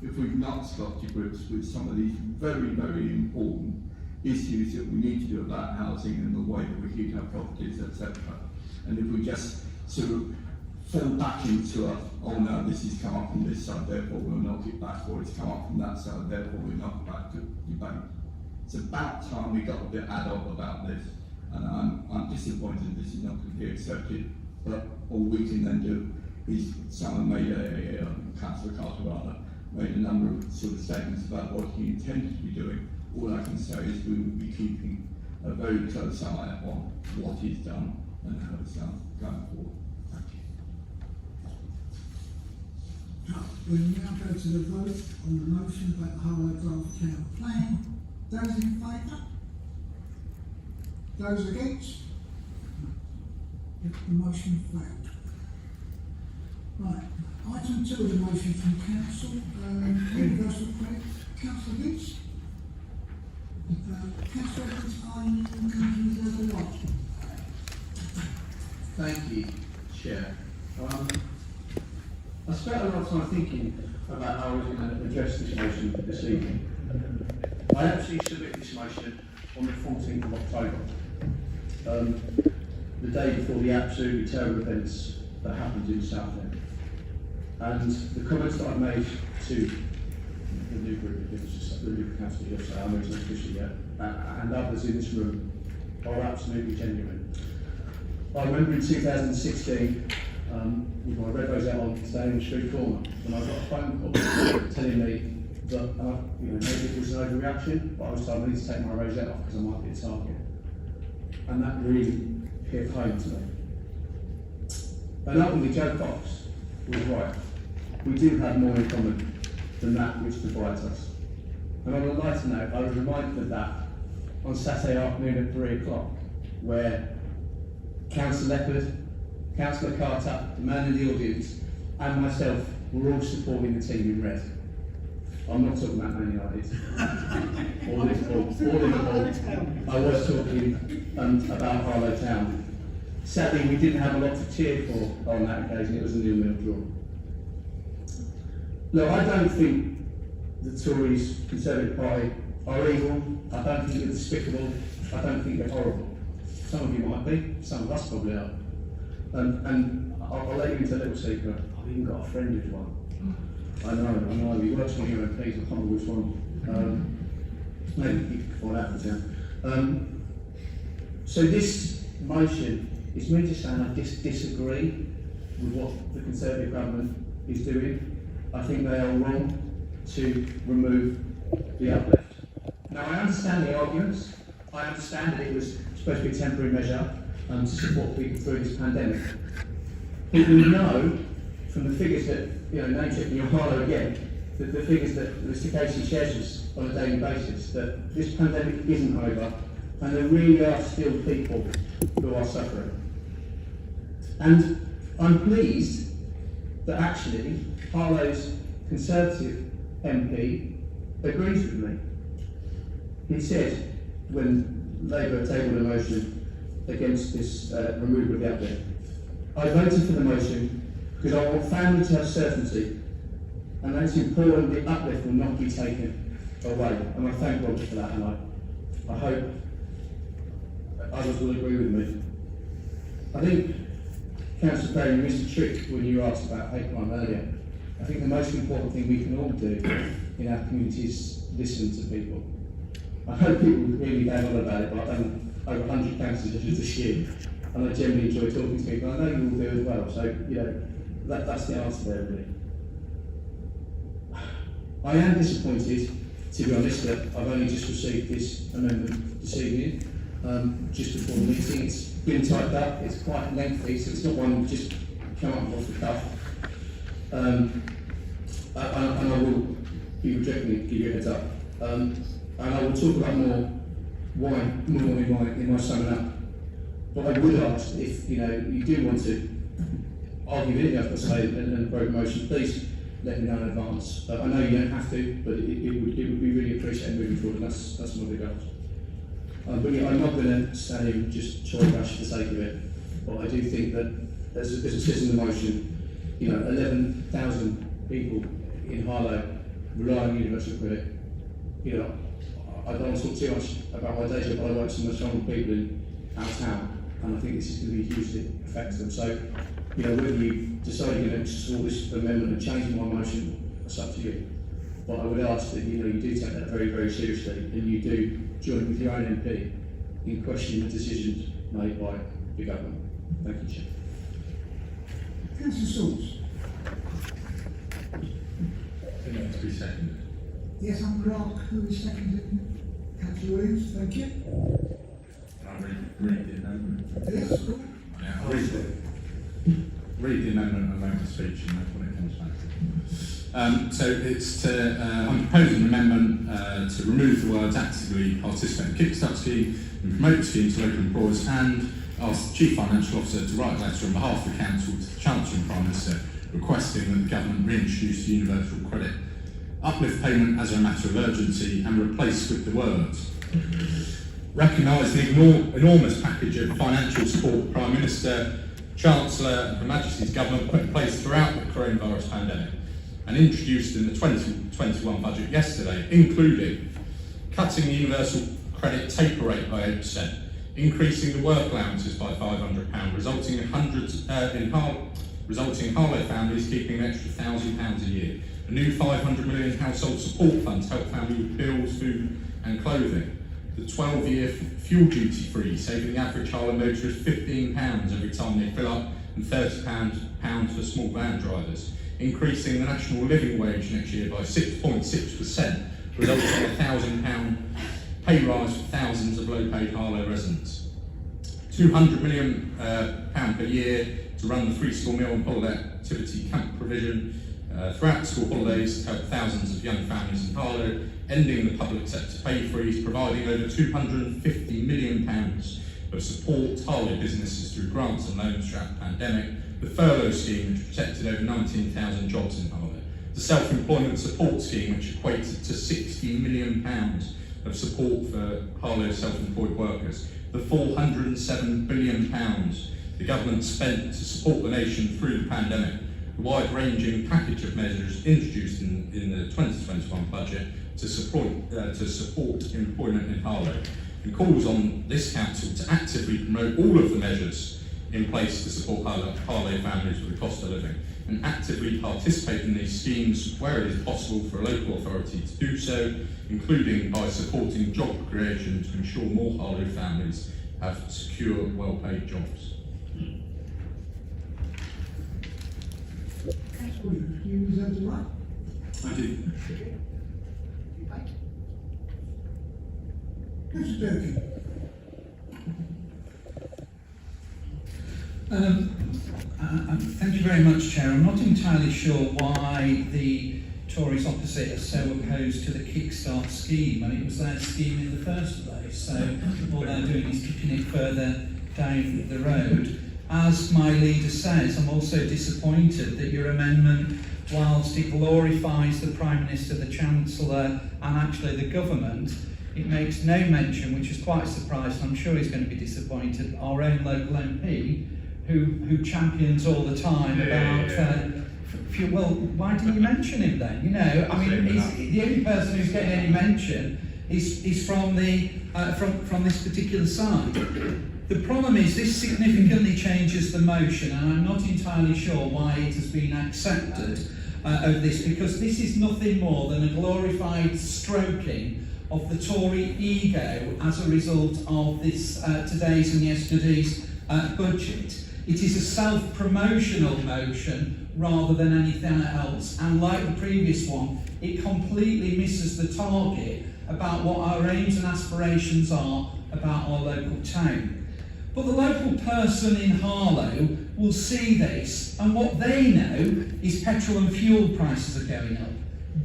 if we've not got to grips with some of these very, very important issues that we need to do about housing and the way that we heat our properties, etc. And if we just sort of fall back into oh no, this has come up from this side, therefore we'll knock it back, or it's come up from that side, therefore we'll knock it back to debate. It's about time we got a bit ad-hoc about this, and I'm disappointed this is not going to be accepted, but all we can then do is someone made Councillor Carter made a number of sort of statements about what he intended to be doing. All I can say is we will be keeping a very close eye on what he's done and how it's done going forward. Thank you. We'll now go to the vote on the motion about the Harlow draft town plan. Those in favour? Those against? The motion failed. Right, item 2 of the motion from council, universal credit. Councillor Vince? Councillor Vince, are you going to reserve the right? Thank you, Chair. I spent a lot of time thinking about how I was going to address this motion this evening. I actually submitted this motion on the 14th of October, the day before the absolutely terrible events that happened in Southend. And the comments that I made to the new group, the new council yesterday, I mentioned officially yet, and others in this room are absolutely genuine. I remember in 2016, with my red rose out on staying on the street corner, and I got a phone call telling me that maybe it was an overreaction, but I was told I need to take my rose out off because I might be a target. And that really hit home to me. And ultimately, Joe Cox was right. We do have more in common than that which divides us. And on a lighter note, I was reminded of that on Saturday afternoon at 3 o'clock, where Councillor Leopard, Councillor Carter, the man in the audience, and myself were all supporting the team in red. I'm not talking about Man United or Liverpool. I was talking about Harlow Town. Sadly, we didn't have a lot to cheer for on that occasion. It was a 0-0 draw. Look, I don't think the Tories, Conservative Party, are evil. I don't think they're despicable. I don't think they're horrible. Some of you might be. Some of us probably are. And I'll let you into a little secret. I've even got a friend who's one. I know. He works for the UMPs. I can't remember which one. Maybe you can find out for him. So this motion is me just saying I disagree with what the Conservative government is doing. I think they are wrong to remove the uplift. Now I understand the arguments. I understand that it was supposed to be a temporary measure to support people through this pandemic. But we know from the figures that, name checking your Harlow again, that the figures that Mr. Casey shares us on a daily basis, that this pandemic isn't over and there really are still people who are suffering. And I'm pleased that actually Harlow's Conservative MP agrees with me. He said, when Labour tabled a motion against this removal of the uplift, I voted for the motion because I want families to have certainty, and that it's important the uplift will not be taken away. And I thank Roger for that, and I hope others will agree with me. I think, Councillor Perry, you missed a trick when you asked about hate crime earlier. I think the most important thing we can all do in our community is listen to people. I hope people really bang on about it, but I've done over 100 councils this year, and I generally enjoy talking to people. I know you all do as well, so that's the answer there, really. I am disappointed, to be honest, that I've only just received this amendment this evening, just before the meeting. It's been typed up, it's quite lengthy, so it's not one that just come up off the cuff. And I will be rejecting it, give you a heads up. And I will talk about more in my summing up. But I would ask if you do want to argue anything I've got to say and a motion, please let me know in advance. I know you don't have to, but it would be really appreciated moving forward, and that's one of the goals. But yeah, I'm not going to stand here and just try and rush for the sake of it. But I do think that, as it says in the motion, 11,000 people in Harlow rely on universal credit. I don't want to talk too much about my day job, but I work with some of the strong people in our town, and I think this is going to be hugely effective. So, whether you decide you're going to support this amendment and change my motion, that's up to you. But I would ask that you do take that very, very seriously, and you do join with your own MP in questioning the decisions made by the government. Thank you, Chair. Councillor Sauce. I think that to be seconded. Yes, I'm Clark. Who is seconded? Councillor Williams, thank you. I'll read the amendment. Yes, cool. Yeah, I'll read the amendment and make a speech, and that's what it comes back to. So it's I'm proposing an amendment to remove the words actively participate in the Kickstart scheme and promote the scheme to local employers, and ask the Chief Financial Officer to write a letter on behalf of the Council to the Chancellor and Prime Minister requesting that the Government reintroduce the universal credit uplift payment as a matter of urgency and replace with the words recognise the enormous package of financial support the Prime Minister, Chancellor and Her Majesty's Government put in place throughout the coronavirus pandemic and introduced in the 2021 budget yesterday, including cutting the universal credit taper rate by 8%, increasing the work allowances by £500, resulting in Harlow families keeping an extra £1,000 a year, a new £500 million household support fund to help families with bills, food and clothing, the 12-year fuel duty free, saving the average Harlow motorist £15 every time they fill up and £30 for small van drivers, increasing the national living wage next year by 6.6%, resulting in a £1,000 pay rise for thousands of low-paid Harlow residents. £200 million per year to run the free school meal and holiday activity camp provision throughout the school holidays to help thousands of young families in Harlow, ending the public sector pay freeze, providing over £250 million of support to Harlow businesses through grants and loans throughout the pandemic, the furlough scheme which protected over 19,000 jobs in Harlow, the self-employment support scheme which equated to £60 million of support for Harlow self-employed workers, the £407 billion the government spent to support the nation through the pandemic, the wide-ranging package of measures introduced in the 2021 budget to support employment in Harlow, and calls on this council to actively promote all of the measures in place to support Harlow families with the cost of living, and actively participate in these schemes where it is possible for a local authority to do so, including by supporting job creation to ensure more Harlow families have secure, well-paid jobs. You reserve the right. I do. Mr. Durkin. Thank you very much, Chair. I'm not entirely sure why the Tories opposite are so opposed to the Kickstart scheme, and it was their scheme in the first place, so all they're doing is kicking it further down the road. As my leader says, I'm also disappointed that your amendment, whilst it glorifies the Prime Minister, the Chancellor and actually the government, it makes no mention, which is quite a surprise, and I'm sure he's going to be disappointed, our own local MP, who champions all the time about... well, why didn't you mention him then? You know, I mean, the only person who's getting any mention is from this particular side. The problem is this significantly changes the motion, and I'm not entirely sure why it has been accepted of this, because this is nothing more than a glorified stroking of the Tory ego as a result of this today's and yesterday's budget. It is a self-promotional motion rather than anything else, and like the previous one, it completely misses the target about what our aims and aspirations are about our local town. But the local person in Harlow will see this, and what they know is petrol and fuel prices are going up,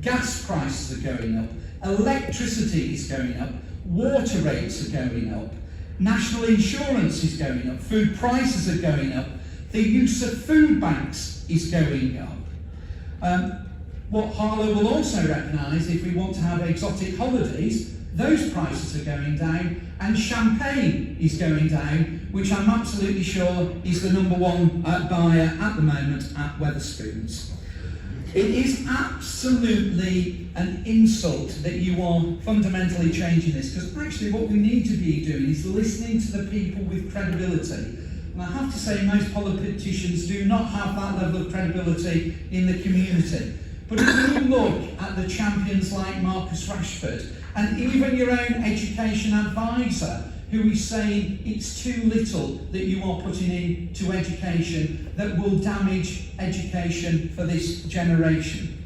gas prices are going up, electricity is going up, water rates are going up, national insurance is going up, food prices are going up, the use of food banks is going up. What Harlow will also recognise, if we want to have exotic holidays, those prices are going down, and champagne is going down, which I'm absolutely sure is the #1 buyer at the moment at Wetherspoons. It is absolutely an insult that you are fundamentally changing this, because actually what we need to be doing is listening to the people with credibility. And I have to say most politicians do not have that level of credibility in the community. But if you look at the champions like Marcus Rashford, and even your own education advisor, who is saying it's too little that you are putting into education that will damage education for this generation.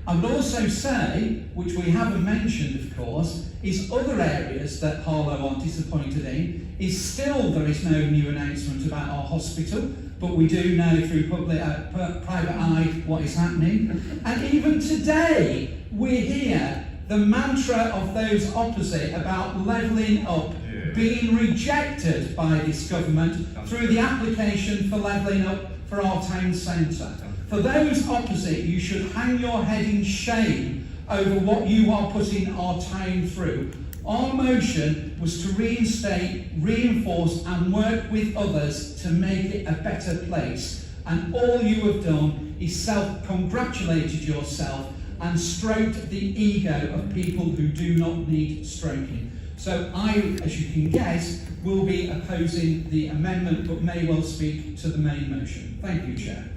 I would also say, which we haven't mentioned of course, is other areas that Harlow are disappointed in, is still there is no new announcement about our hospital, but we do know through private eye what is happening. And even today, we hear the mantra of those opposite about levelling up being rejected by this government through the application for levelling up for our town centre. For those opposite, you should hang your head in shame over what you are putting our town through. Our motion was to reinstate, reinforce and work with others to make it a better place. And all you have done is self-congratulated yourself and stroked the ego of people who do not need stroking. So I, as you can guess, will be opposing the amendment, but may well speak to the main motion. Thank you, Chair.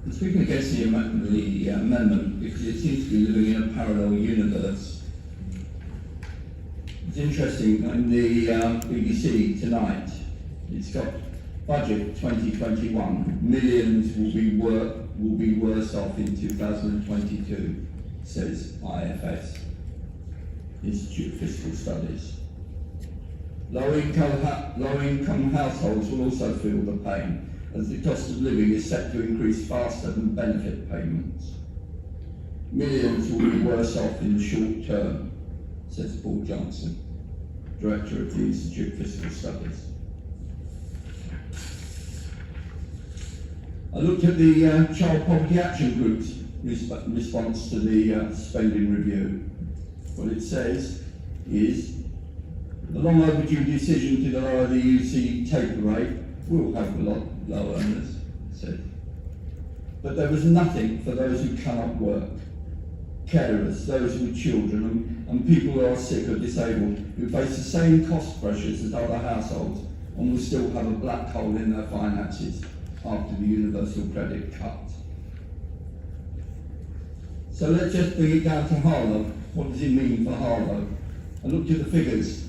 I'm speaking against the amendment because it seems to be living in a parallel universe It's interesting, in the BBC tonight, it's got budget 2021, millions will be worse off in 2022, says IFS, Institute of Fiscal Studies. Low-income households will also feel the pain, as the cost of living is set to increase faster than benefit payments. Millions will be worse off in the short term, says Paul Johnson, Director of the Institute of Fiscal Studies. I looked at the Child Poverty Action Group's response to the spending review. What it says is, the long overdue decision to lower the UC taper rate will help a lot low earners, it said. But there was nothing for those who cannot work, carers, those with children, and people who are sick or disabled, who face the same cost pressures as other households and will still have a black hole in their finances after the universal credit cut. So let's just bring it down to Harlow. What does it mean for Harlow? I looked at the figures.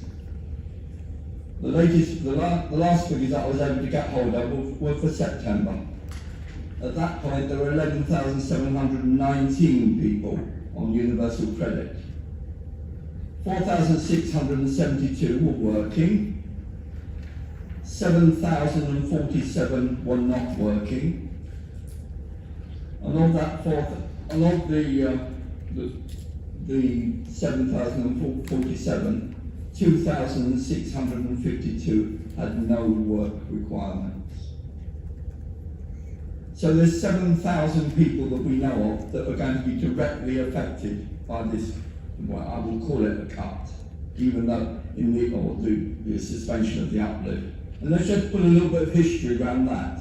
The last figures that I was able to get hold of were for September. At that point, there were 11,719 people on universal credit. 4,672 were working. 7,047 were not working, and of that the 7,047, 2,652 had no work requirements. So there's 7,000 people that we know of that are going to be directly affected by this, well, I will call it a cut, even though the suspension of the uplift. And let's just put a little bit of history around that.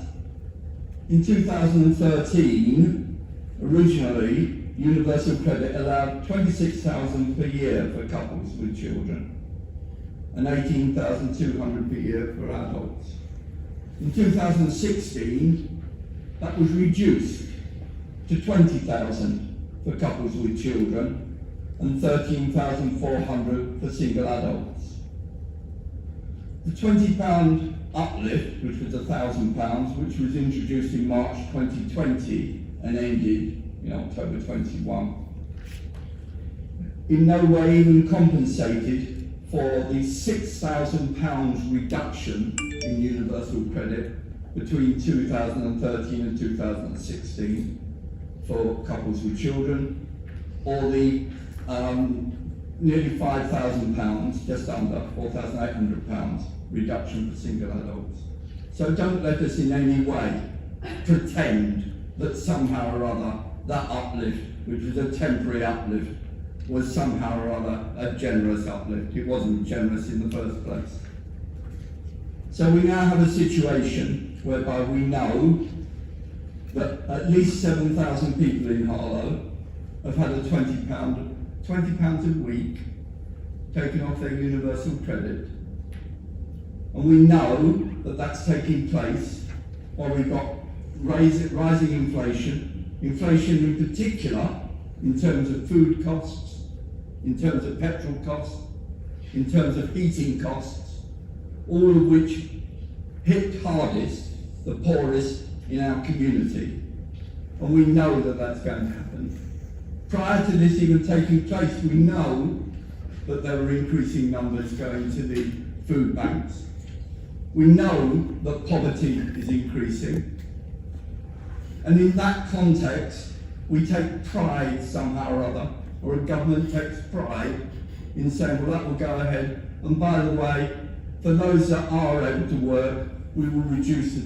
In 2013, originally, universal credit allowed 26,000 per year for couples with children and 18,200 per year for adults. In 2016, that was reduced to 20,000 for couples with children and 13,400 for single adults. The £20 uplift, which was £1,000, which was introduced in March 2020 and ended in October 21, in no way even compensated for the £6,000 reduction in universal credit between 2013 and 2016 for couples with children, or the nearly £5,000, just under £4,800 reduction for single adults. So don't let us in any way pretend that somehow or other that uplift, which was a temporary uplift, was somehow or other a generous uplift. It wasn't generous in the first place. So we now have a situation whereby we know that at least 7,000 people in Harlow have had a £20 a week taken off their universal credit. And we know that that's taking place while we've got rising inflation in particular in terms of food costs, in terms of petrol costs, in terms of heating costs, all of which hit hardest the poorest in our community. And we know that that's going to happen. Prior to this even taking place, we know that there were increasing numbers going to the food banks. We know that poverty is increasing. And in that context, we take pride somehow or other, or a government takes pride in saying, well, that will go ahead. And by the way, for those that are able to work, we will reduce the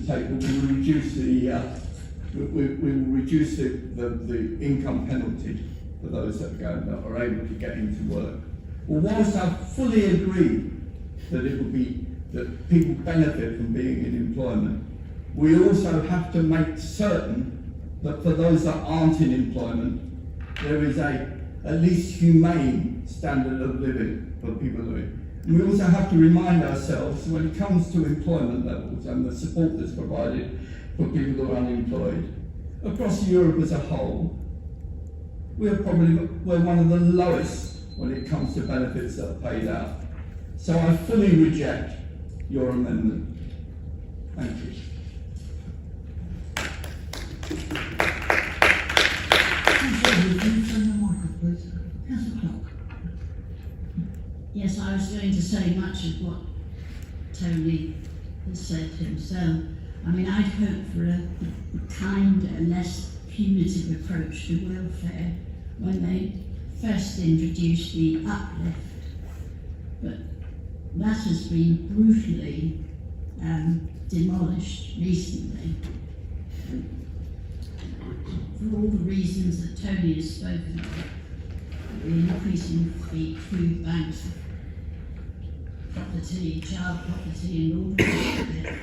income penalty for those that are able to get into work. Well, whilst I fully agree that it would be that people benefit from being in employment, we also have to make certain that for those that aren't in employment, there is at least humane standard of living for people living. And we also have to remind ourselves, when it comes to employment levels and the support that's provided for people who are unemployed, across Europe as a whole, we're one of the lowest when it comes to benefits that are paid out So I fully reject your amendment. Thank you. Yes, I was going to say much of what Tony has said himself. I mean, I'd hoped for a kinder, less punitive approach to welfare when they first introduced the uplift. But that has been brutally demolished recently. For all the reasons that Tony has spoken of, the increasing food banks, property, child property, and all the rest of it.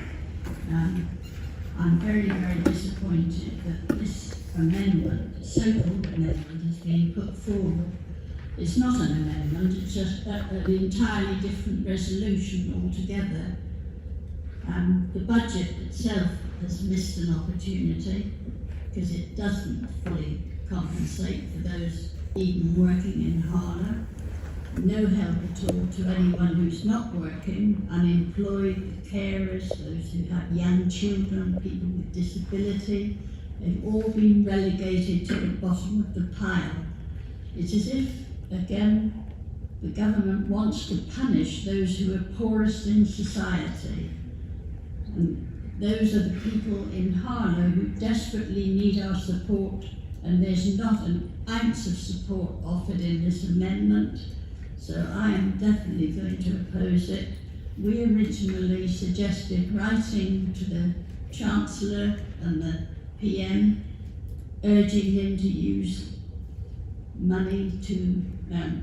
I'm very, very disappointed that this amendment, so-called amendment, has been put forward. It's not an amendment, it's just an entirely different resolution altogether. The budget itself has missed an opportunity because it doesn't fully compensate for those even working in Harlow. No help at all to anyone who's not working, unemployed, carers, those who have young children, people with disability. They've all been relegated to the bottom of the pile. It's as if, again, the government wants to punish those who are poorest in society. And those are the people in Harlow who desperately need our support, and there's not an ounce of support offered in this amendment. So I am definitely going to oppose it. We originally suggested writing to the Chancellor and the PM, urging him to use money to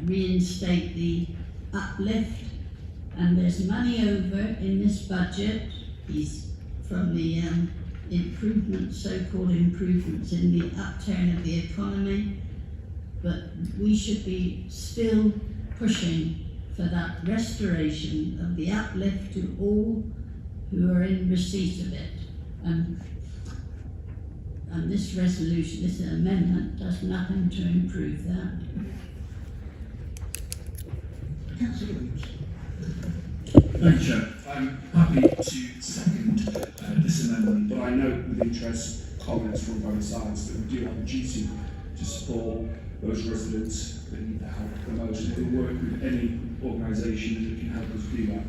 reinstate the uplift. And there's money over in this budget. He's from the improvements, so-called improvements in the upturn of the economy. But we should be still pushing for that restoration of the uplift to all who are in receipt of it. And this resolution, this amendment, does nothing to improve that. Councillor Williams. Thank you, Chair. I'm happy to second this amendment, but I note with interest comments from both sides that we do have a duty to support those residents that need the help the most, and we'll work with any organisation that can help us do that.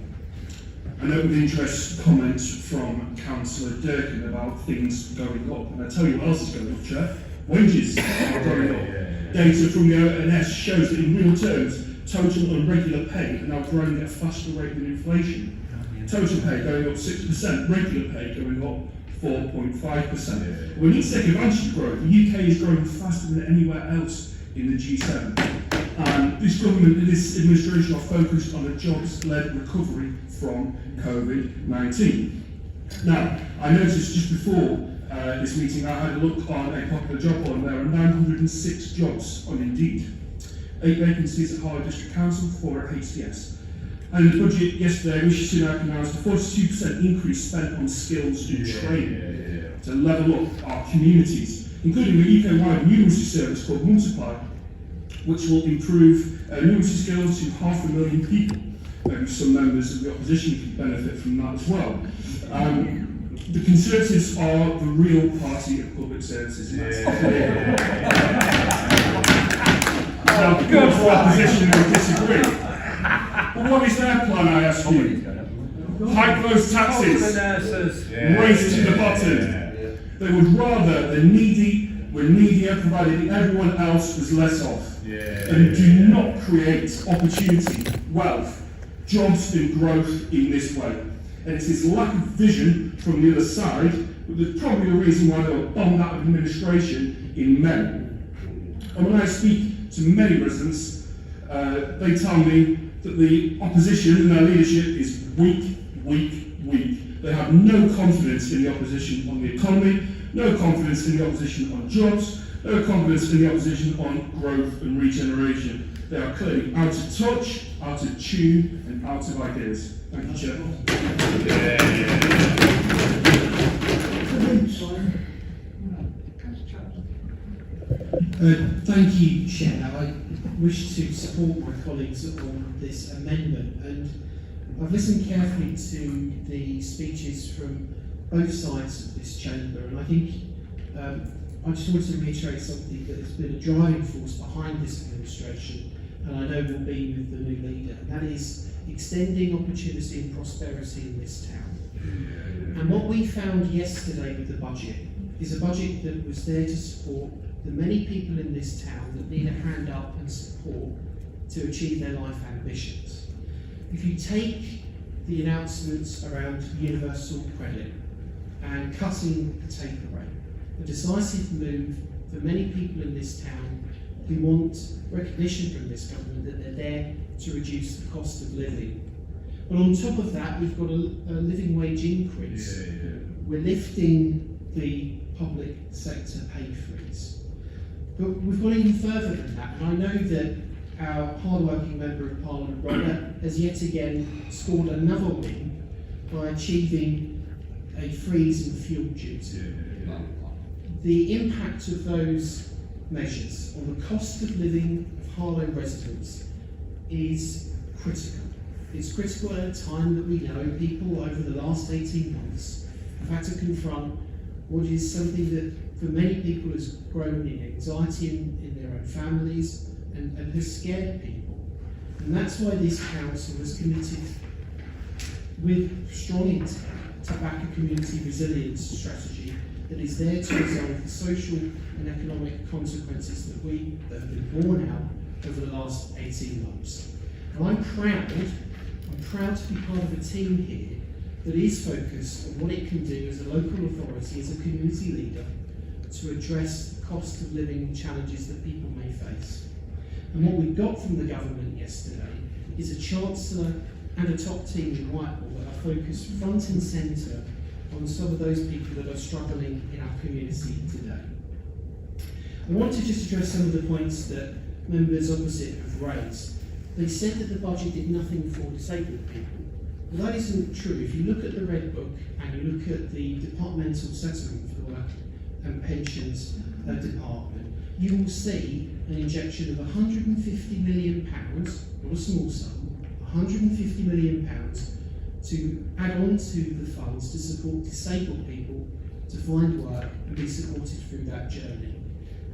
I note with interest comments from Councillor Durkin about things going up, and I tell you what else is going up, Chair. Wages are going up. Data from the ONS shows that in real terms, total and regular pay are now growing at a faster rate than inflation. Total pay going up 6%, regular pay going up 4.5%. We need to take advantage of growth. The UK is growing faster than anywhere else in the G7. This government and this administration are focused on a jobs-led recovery from COVID-19. Now, I noticed just before this meeting, I had a look on a popular job board, and there are 906 jobs on Indeed. 8 vacancies at Harlow District Council, 4 at HCS. And in the budget yesterday, Rishi Sunak announced a 42% increase spent on skills and training to level up our communities, including a UK-wide numeracy service called Multiply, which will improve numeracy skills to 500,000 people. Maybe some members of the opposition could benefit from that as well. The Conservatives are the real party of public services. Now, the people for opposition will disagree. But what is their plan, I ask you? Hike those taxes, race to the bottom. They would rather the needy were needier, provided everyone else was less off. And do not create opportunity, wealth, jobs and growth in this way. And it's this lack of vision from the other side that is probably the reason why they were bombed out of administration in May. And when I speak to many residents, they tell me that the opposition and their leadership is weak, weak, weak. They have no confidence in the opposition on the economy, no confidence in the opposition on jobs, no confidence in the opposition on growth and regeneration. They are clearly out of touch, out of tune, and out of ideas. Thank you, Chair. Thank you, Chair. wish to support my colleagues on this amendment, and I've listened carefully to the speeches from both sides of this chamber, and I think I just want to reiterate something that has been a driving force behind this administration, and I know will be with the new leader, and that is extending opportunity and prosperity in this town. And what we found yesterday with the budget is a budget that was there to support the many people in this town that need a hand up and support to achieve their life ambitions. If you take the announcements around universal credit and cutting the take rate, a decisive move for many people in this town who want recognition from this government that they're there to reduce the cost of living. But on top of that, we've got a living wage increase. We're lifting the public sector pay freeze. But we've gone even further than that, and I know that our hard-working Member of Parliament, Robert, has yet again scored another win by achieving a freeze in fuel duty. The impact of those measures on the cost of living of Harlow residents is critical. It's critical at a time that we know people over the last 18 months have had to confront what is something that for many people has grown in anxiety in their own families and has scared people. And that's why this council has committed with strong intent to back a community resilience strategy that is there to resolve the social and economic consequences that have been borne out over the last 18 months. And I'm proud to be part of a team here that is focused on what it can do as a local authority, as a community leader, to address the cost of living challenges that people may face. And what we got from the government yesterday is a Chancellor and a top team in Whitehall that are focused front and centre on some of those people that are struggling in our community today. I want to just address some of the points that members opposite have raised. They said that the budget did nothing for disabled people. Well, that isn't true. If you look at the Red Book and you look at the departmental settlement for the Work and Pensions Department, you will see an injection of £150 million, not a small sum, £150 million to add on to the funds to support disabled people to find work and be supported through that journey.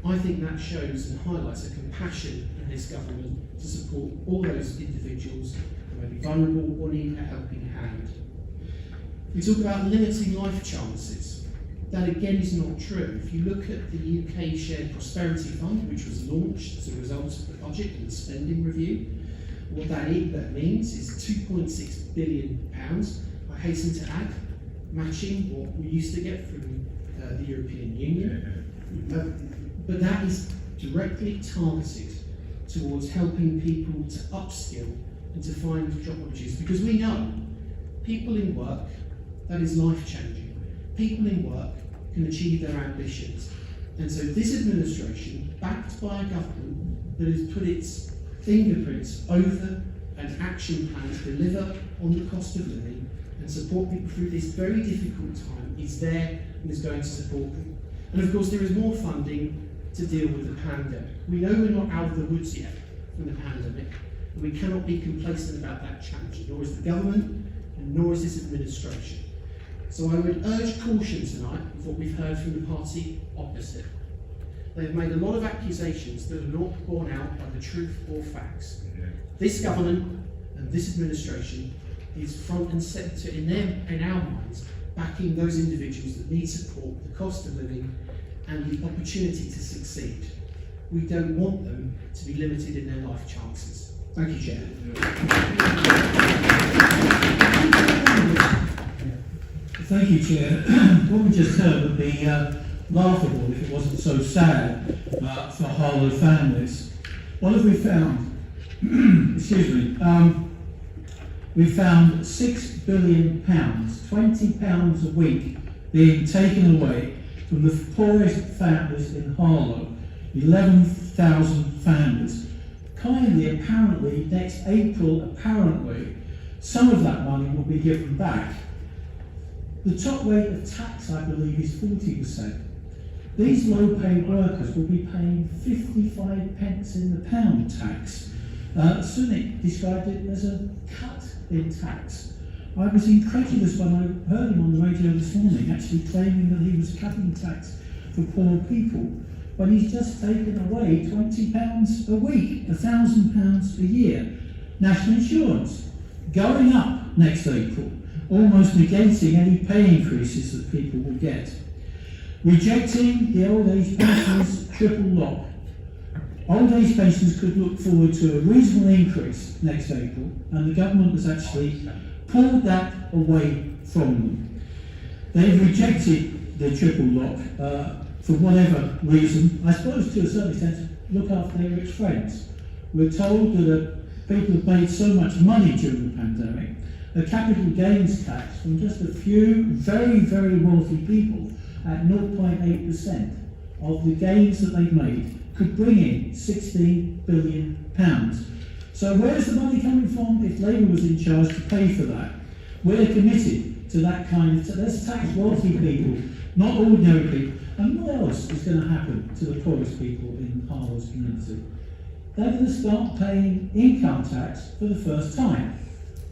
I think that shows and highlights a compassion in this government to support all those individuals who may be vulnerable or need a helping hand. We talk about limiting life chances. That again is not true. If you look at the UK Shared Prosperity Fund, which was launched as a result of the budget and the spending review, what that means is £2.6 billion. I hasten to add, matching what we used to get from the European Union. But that is directly targeted towards helping people to upskill and to find job opportunities. Because we know people in work, that is life-changing. People in work can achieve their ambitions. And so this administration, backed by a government that has put its fingerprints over an action plan to deliver on the cost of living and support people through this very difficult time, is there and is going to support them. And of course there is more funding to deal with the pandemic. We know we're not out of the woods yet from the pandemic, and we cannot be complacent about that challenge, nor is the government, and nor is this administration. So I would urge caution tonight with what we've heard from the party opposite. They've made a lot of accusations that are not borne out by the truth or facts. This government and this administration is front and centre in our minds, backing those individuals that need support, the cost of living, and the opportunity to succeed. We don't want them to be limited in their life chances. Thank you, Chair. Thank you, Chair. What we just heard would be laughable if it wasn't so sad for Harlow families. What have we found? Excuse me. We found £6 billion, £20 a week being taken away from the poorest families in Harlow, 11,000 families. Kindly, apparently, next April, apparently, some of that money will be given back. The top rate of tax, I believe, is 40%. these low-paid workers will be paying 55 pence in the pound tax. Sunak described it as a cut in tax. I was incredulous when I heard him on the radio this morning actually claiming that he was cutting tax for poor people, when he's just taken away £20 a week, £1,000 a year. National insurance going up next April, almost negating any pay increases that people will get. Rejecting the old age pensioners triple lock. Old age pensioners could look forward to a reasonable increase next April, and the government has actually pulled that away from them. They've rejected the triple lock for whatever reason. I suppose to a certain extent, look after their rich friends. We're told that people have made so much money during the pandemic, a capital gains tax from just a few very, very wealthy people at 0.8% of the gains that they've made could bring in £16 billion. So where's the money coming from if Labour was in charge to pay for that? We're committed to that kind of, let's tax wealthy people, not ordinary people. And what else is going to happen to the poorest people in Harlow's community? They're going to start paying income tax for the first time.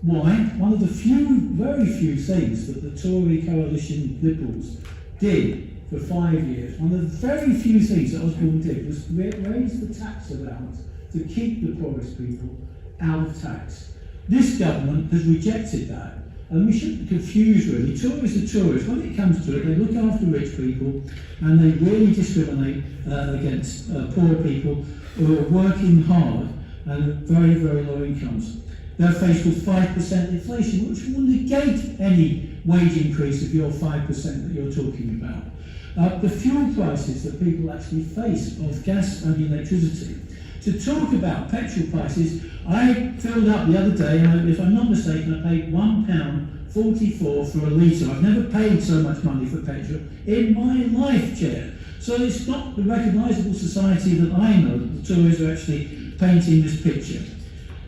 Why? One of the very few things that the Tory coalition Liberals did for 5 years, one of the very few things that Osborne did was raise the tax allowance to keep the poorest people out of tax. This government has rejected that, and we shouldn't confuse really. Tories are Tories. When it comes to it, they look after rich people, and they really discriminate against poor people who are working hard and very, very low incomes. They're faced with 5% inflation, which will negate any wage increase of your 5% that you're talking about. The fuel prices that people actually face of gas and electricity. To talk about petrol prices, I filled up the other day, and if I'm not mistaken, I paid £1.44 for a litre. I've never paid so much money for petrol in my life, Chair. So it's not the recognisable society that I know that the Tories are actually painting this picture.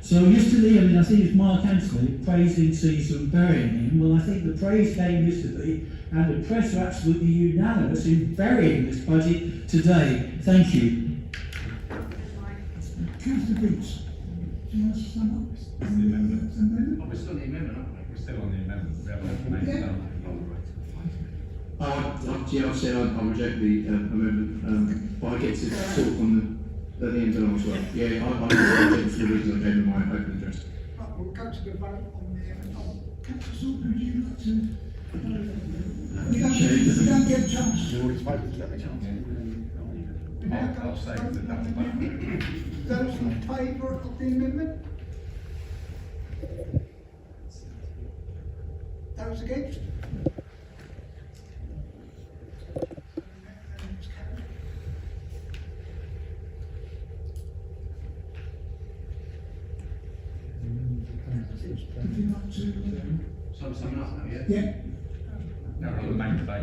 So yesterday, I think it's Mark Anthony praising Caesar and burying him. Well, I think the praise came yesterday, and the press are absolutely unanimous in burying this budget today. Thank you. Councillor Boots, do you want to sum up? It's the amendment. We're still on the amendment, aren't we? We're still on the amendment. We haven't made it down. I've said I reject the amendment, but I get to talk on the end of as well. Yeah, I reject it for the reason I gave in my open address. Right, we'll go to the vote on the Councillor Salt, would you like to? You don't get a chance. You already spoken to me, chance. I'll say that. Those in favour of the amendment? Those against? Would you like to? Sum up now, yeah? Yeah. No, the main debate.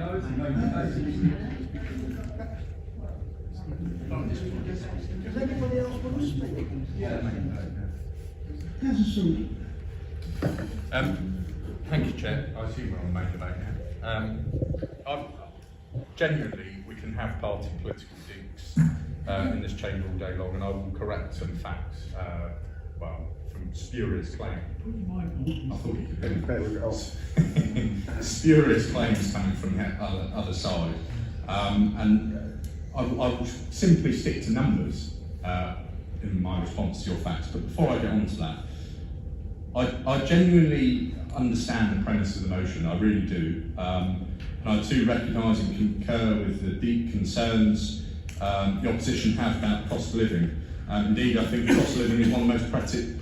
Does anybody else want to speak? Yeah, main debate. Councillor Salt. Thank you, Chair. I assume we're on the main debate now. Genuinely, we can have party political digs in this chamber all day long, and I will correct some facts, from spurious claims. I thought you could hear me. Spurious claims coming from the other side. And I will simply stick to numbers in my response to your facts. But before I get on to that, I genuinely understand the premise of the motion, I really do. And I too recognise and concur with the deep concerns the opposition have about the cost of living. Indeed, I think the cost of living is one of the most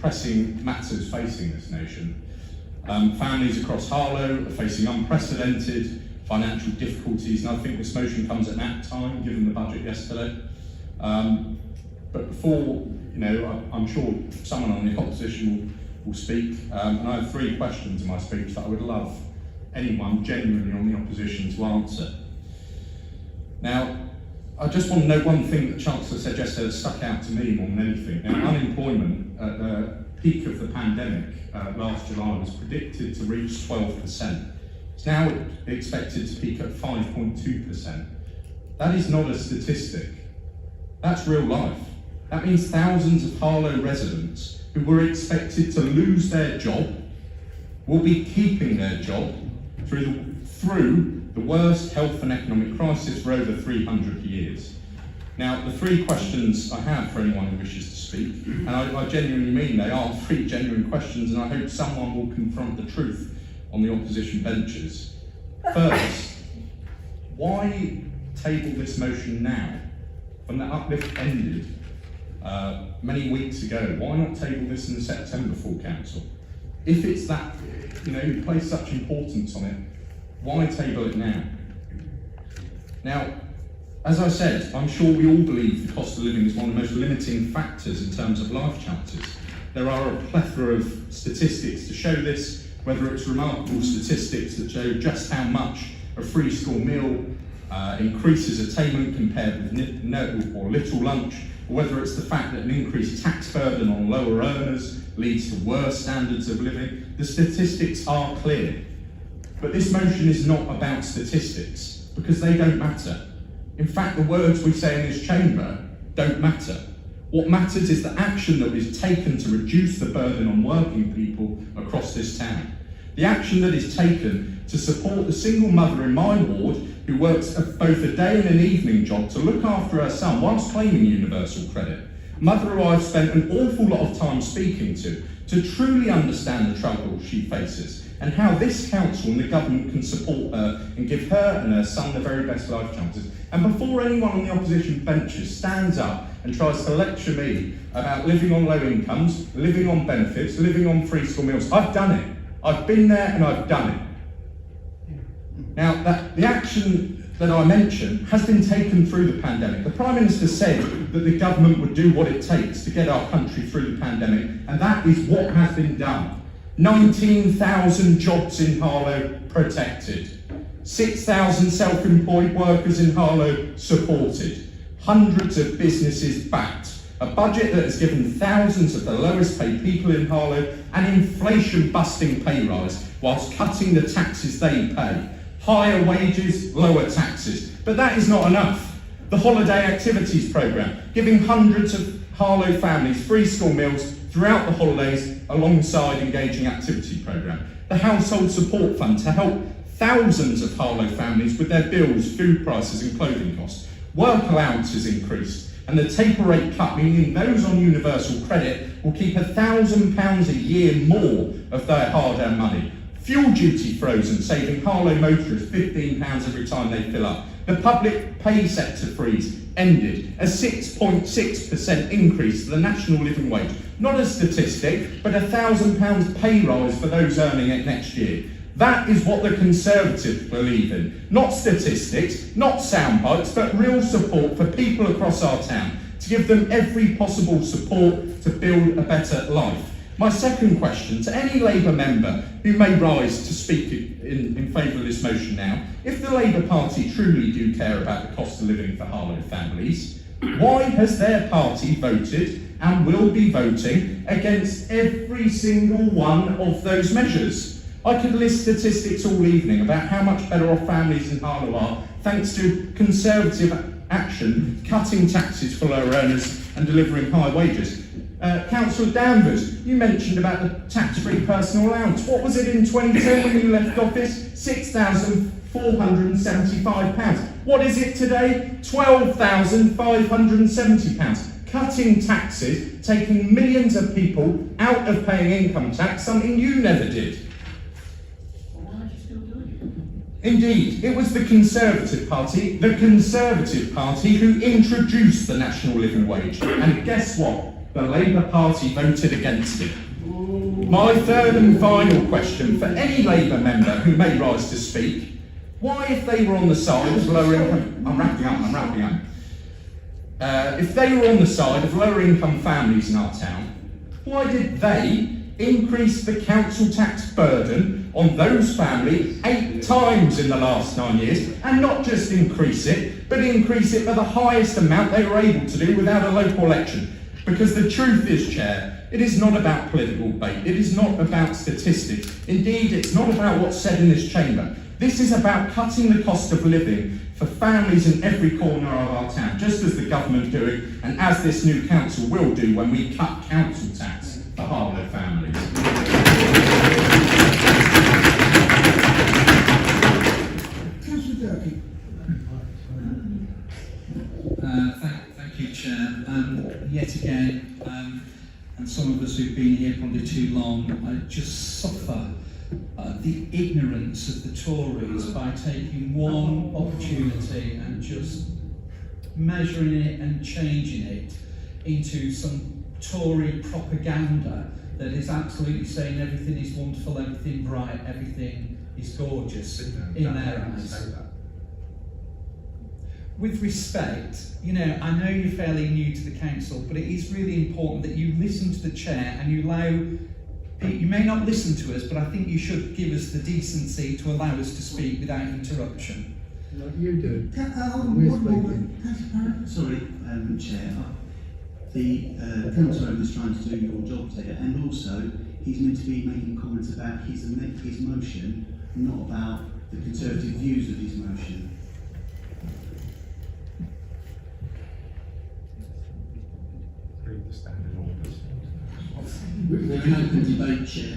pressing matters facing this nation. Families across Harlow are facing unprecedented financial difficulties, and I think this motion comes at an apt time, given the budget yesterday. But before, I'm sure someone on the opposition will speak, and I have 3 questions in my speech that I would love anyone genuinely on the opposition to answer. Now, I just want to note one thing that Chancellor said yesterday that stuck out to me more than anything. Now, unemployment at the peak of the pandemic last July was predicted to reach 12%. It's now expected to peak at 5.2%. That is not a statistic. That's real life. That means thousands of Harlow residents who were expected to lose their job will be keeping their job through the worst health and economic crisis for over 300 years. Now, the three questions I have for anyone who wishes to speak, and I genuinely mean they are three genuine questions, and I hope someone will confront the truth on the opposition benches. First, why table this motion now? When the uplift ended many weeks ago, why not table this in the September full council? If it's that, you place such importance on it, why table it now? Now, as I said, I'm sure we all believe the cost of living is one of the most limiting factors in terms of life chances. There are a plethora of statistics to show this, whether it's remarkable statistics that show just how much a free school meal increases attainment compared with no or little lunch, or whether it's the fact that an increased tax burden on lower earners leads to worse standards of living. The statistics are clear. But this motion is not about statistics, because they don't matter. In fact, the words we say in this chamber don't matter. What matters is the action that is taken to reduce the burden on working people across this town. The action that is taken to support the single mother in my ward who works both a day and an evening job to look after her son whilst claiming universal credit. Mother who I've spent an awful lot of time speaking to truly understand the trouble she faces and how this council and the government can support her and give her and her son the very best life chances. And before anyone on the opposition benches stands up and tries to lecture me about living on low incomes, living on benefits, living on free school meals, I've done it. I've been there and I've done it. Now, the action that I mentioned has been taken through the pandemic. The Prime Minister said that the government would do what it takes to get our country through the pandemic, and that is what has been done. 19,000 jobs in Harlow protected. 6,000 self-employed workers in Harlow supported. Hundreds of businesses backed. A budget that has given thousands of the lowest paid people in Harlow an inflation-busting pay rise whilst cutting the taxes they pay. Higher wages, lower taxes. But that is not enough. The Holiday Activities Programme, giving hundreds of Harlow families free school meals throughout the holidays alongside engaging activity programme. The Household Support Fund to help thousands of Harlow families with their bills, food prices and clothing costs. Work allowances increased, and the taper rate cut, meaning those on universal credit will keep £1,000 a year more of their hard-earned money. Fuel duty frozen, saving Harlow motorists £15 every time they fill up. The public pay sector freeze ended, a 6.6% increase to the national living wage. Not a statistic, but £1,000 pay rise for those earning it next year. That is what the Conservatives believe in. Not statistics, not sound bites, but real support for people across our town, to give them every possible support to build a better life. My second question to any Labour member who may rise to speak in favour of this motion now: if the Labour Party truly do care about the cost of living for Harlow families, why has their party voted and will be voting against every single one of those measures? I could list statistics all evening about how much better off families in Harlow are thanks to Conservative action, cutting taxes for lower earners and delivering high wages. Councillor Danvers, you mentioned about the tax-free personal allowance. What was it in 2010 when you left office? £6,475. What is it today? £12,570. Cutting taxes, taking millions of people out of paying income tax, something you never did. Indeed, it was the Conservative Party who introduced the national living wage. And guess what? The Labour Party voted against it. My third and final question for any Labour member who may rise to speak: why, if they were on the side of lower income... I'm wrapping up. If they were on the side of lower income families in our town, why did they increase the council tax burden on those families 8 times in the last 9 years, and not just increase it, but increase it by the highest amount they were able to do without a local election? Because the truth is, Chair, it is not about political debate, it is not about statistics, indeed it's not about what's said in this chamber. This is about cutting the cost of living for families in every corner of our town, just as the government doing, and as this new council will do when we cut council tax for Harlow families. Councillor Durkee. Thank you, Chair. Yet again, and some of us who've been here probably too long, I just suffer the ignorance of the Tories by taking one opportunity and just measuring it and changing it into some Tory propaganda that is absolutely saying everything is wonderful, everything bright, everything is gorgeous in their eyes. With respect, you know, I know you're fairly new to the council, but it is really important that you listen to the chair and you allow, you may not listen to us, but I think you should give us the decency to allow us to speak without interruption. Like you do. Sorry, Chair. The councillor is trying to do your job there, and also he's meant to be making comments about his motion, not about the Conservative views of his motion. Read the standing orders. We're in open debate, Chair.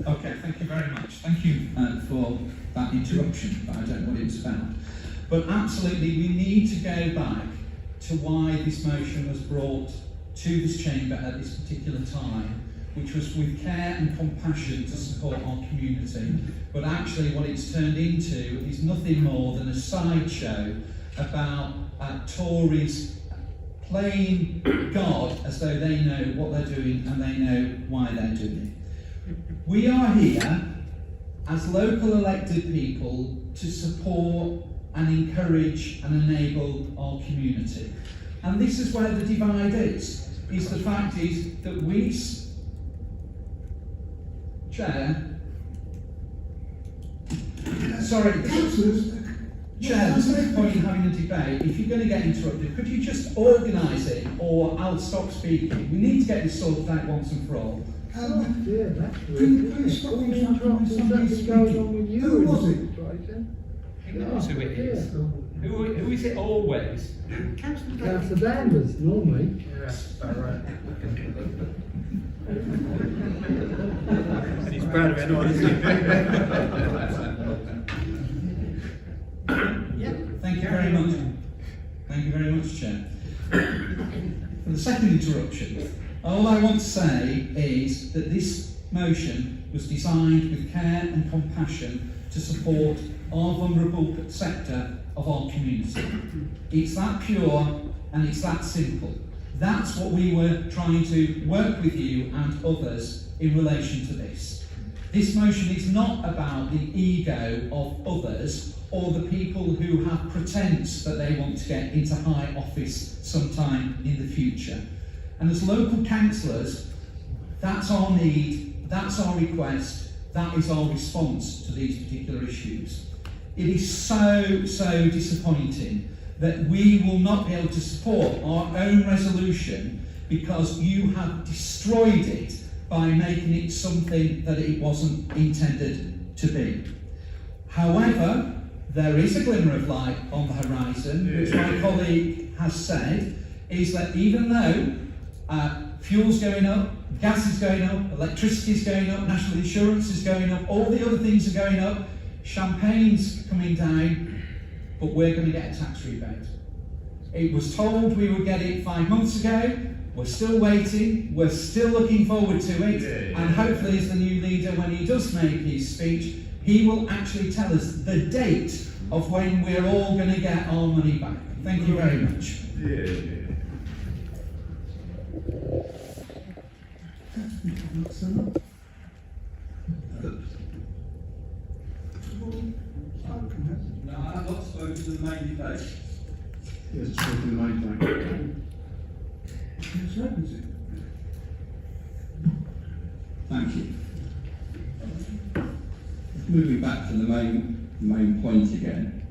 Okay, thank you very much. Thank you for that interruption, but I don't know what it was about. But absolutely, we need to go back to why this motion was brought to this chamber at this particular time, which was with care and compassion to support our community. But actually what it's turned into is nothing more than a sideshow about Tories playing God as though they know what they're doing and they know why they're doing it. We are here as local elected people to support and encourage and enable our community. And this is where the divide is the fact is that we, Chair, sorry, Chair, there's no point in having a debate. If you're going to get interrupted, could you just organise it, or I'll stop speaking? We need to get this sorted out once and for all. Can you please stop interrupting when somebody's speaking? Who was it? Who knows who it is? Who is it always? Councillor Danvers, normally. And he's proud of it, Thank you very much. Thank you very much, Chair. For the second interruption, all I want to say is that this motion was designed with care and compassion to support our vulnerable sector of our community. It's that pure and it's that simple. That's what we were trying to work with you and others in relation to this. This motion is not about the ego of others or the people who have pretense that they want to get into high office sometime in the future. And as local councillors, that's our need, that's our request, that is our response to these particular issues. It is so disappointing that we will not be able to support our own resolution because you have destroyed it by making it something that it wasn't intended to be. However, there is a glimmer of light on the horizon, which my colleague has said, is that even though fuel's going up, gas is going up, electricity is going up, national insurance is going up, all the other things are going up, champagne's coming down, but we're going to get a tax rebate. It was told we would get it 5 months ago. We're still waiting. We're still looking forward to it. And hopefully as the new leader, when he does make his speech, he will actually tell us the date of when we're all going to get our money back. Thank you very much. No, I'm not spoken to the main debate. Yes, it's spoken to the main debate. Thank you. Moving back to the main point again.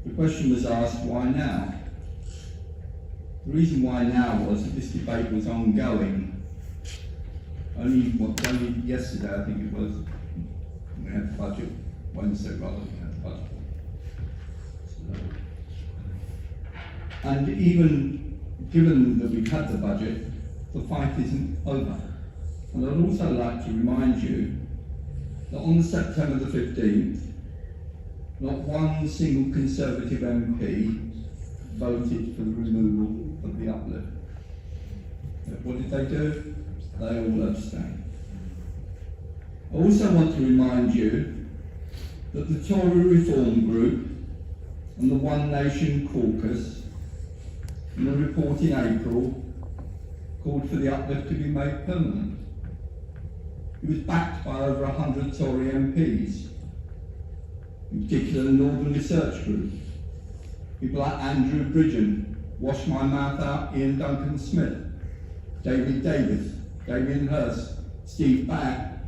The question was asked, why now? The reason why now was that this debate was ongoing. Only yesterday, I think it was, we had the budget Wednesday rather than the budget. And even given that we've had the budget, the fight isn't over. And I'd also like to remind you that on September the 15th, not one single Conservative MP voted for the removal of the uplift. What did they do? They all abstained. I also want to remind you that the Tory Reform Group and the One Nation Caucus in a report in April called for the uplift to be made permanent. It was backed by over 100 Tory MPs, in particular the Northern Research Group, people like Andrew Bridgen, Wash My Mouth Out, Ian Duncan Smith, David Davis, Damien Hirst, Steve Baker,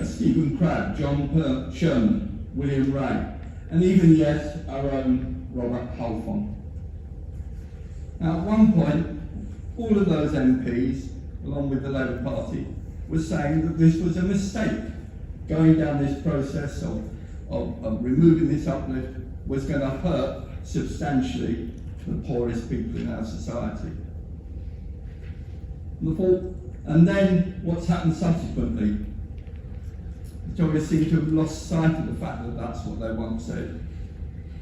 Stephen Crabb, John Sherman, William Ray, and even, yes, our own Robert Halfon. Now, at one point, all of those MPs, along with the Labour Party, were saying that this was a mistake. Going down this process of removing this uplift was going to hurt substantially the poorest people in our society. And then what's happened subsequently? The Tories seem to have lost sight of the fact that that's what they once said.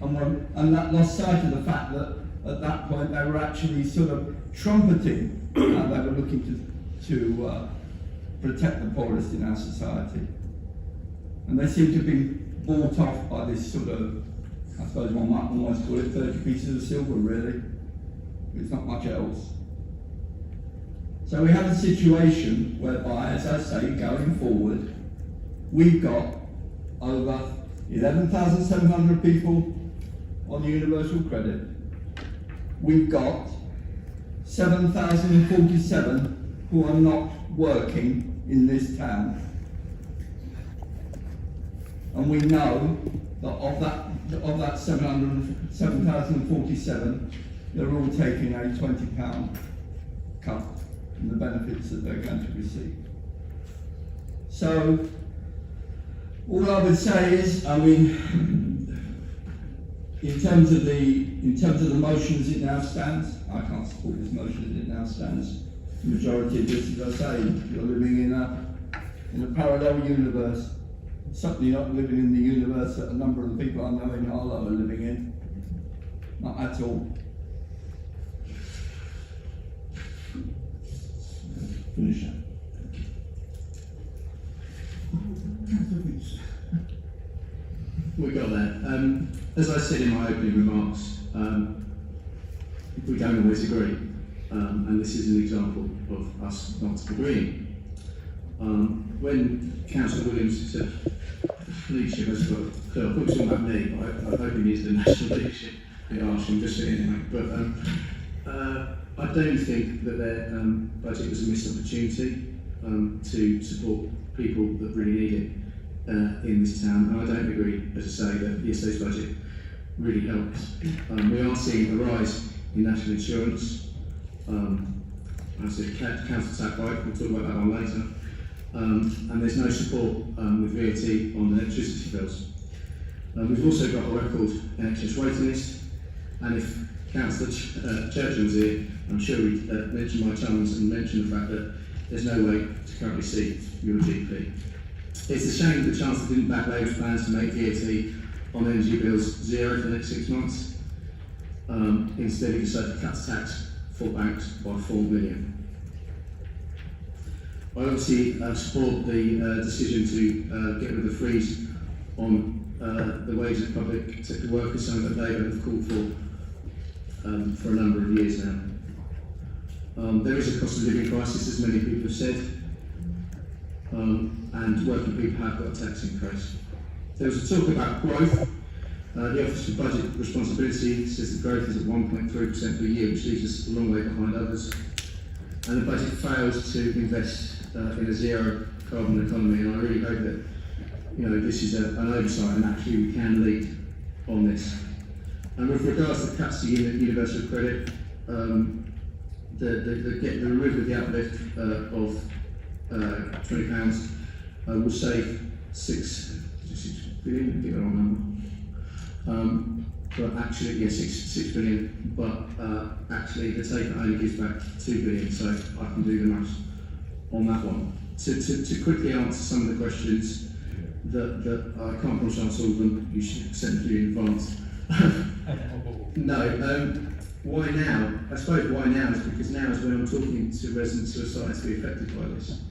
And that lost sight of the fact that at that point they were actually sort of trumpeting how they were looking to protect the poorest in our society. And they seem to have been bought off by this sort of, I suppose one might almost call it 30 pieces of silver, really. It's not much else. So we have a situation whereby, as I say, going forward, we've got over 11,700 people on universal credit. We've got 7,047 who are not working in this town. And we know that of that 7,047, they're all taking a £20 cut in the benefits that they're going to receive. So, all I would say is, I mean, in terms of the motion as it now stands, I can't support this motion as it now stands. The majority of this, as I say, you're living in a parallel universe. Certainly not living in the universe that a number of the people I know in Harlow are living in. Not at all. Finish that. We got that. As I said in my opening remarks, we don't always agree, and this is an example of us not agreeing. When Councillor Williams said leadership, I thought he was talking about me, but I'm hoping he's the national leadership. A bit harsh, I'm just saying anyway. But I don't think that their budget was a missed opportunity to support people that really need it in this town. And I don't agree, as I say, that yesterday's budget really helps. We are seeing a rise in national insurance. As a council tax rate, we'll talk about that one later. And there's no support with VAT on electricity bills. We've also got a record NHS waiting list, and if Councillor Churchill was here, I'm sure he'd mention my challenge and mention the fact that there's no way to currently see your GP. It's a shame the Chancellor didn't back Labour's plans to make VAT on energy bills zero for the next 6 months. Instead, he decided to cut tax for banks by £4 million. I obviously support the decision to get rid of the freeze on the wages of public sector workers, something that Labour have called for a number of years now. There is a cost of living crisis, as many people have said, and working people have got a tax increase. There was a talk about growth. The Office for Budget Responsibility says the growth is at 1.3% per year, which leaves us a long way behind others. And the budget fails to invest in a zero carbon economy, and I really hope that this is an oversight and actually we can lead on this. And with regards to cuts to universal credit, the removal of the uplift of £20 will save 6 billion, get the wrong number. But actually, yes, 6 billion, but actually the take only gives back 2 billion, so I can do the maths on that one. To quickly answer some of the questions that I can't promise answer all of them, you should send to you in advance. No, why now? I suppose why now is because now is when I'm talking to residents who are starting to be affected by this.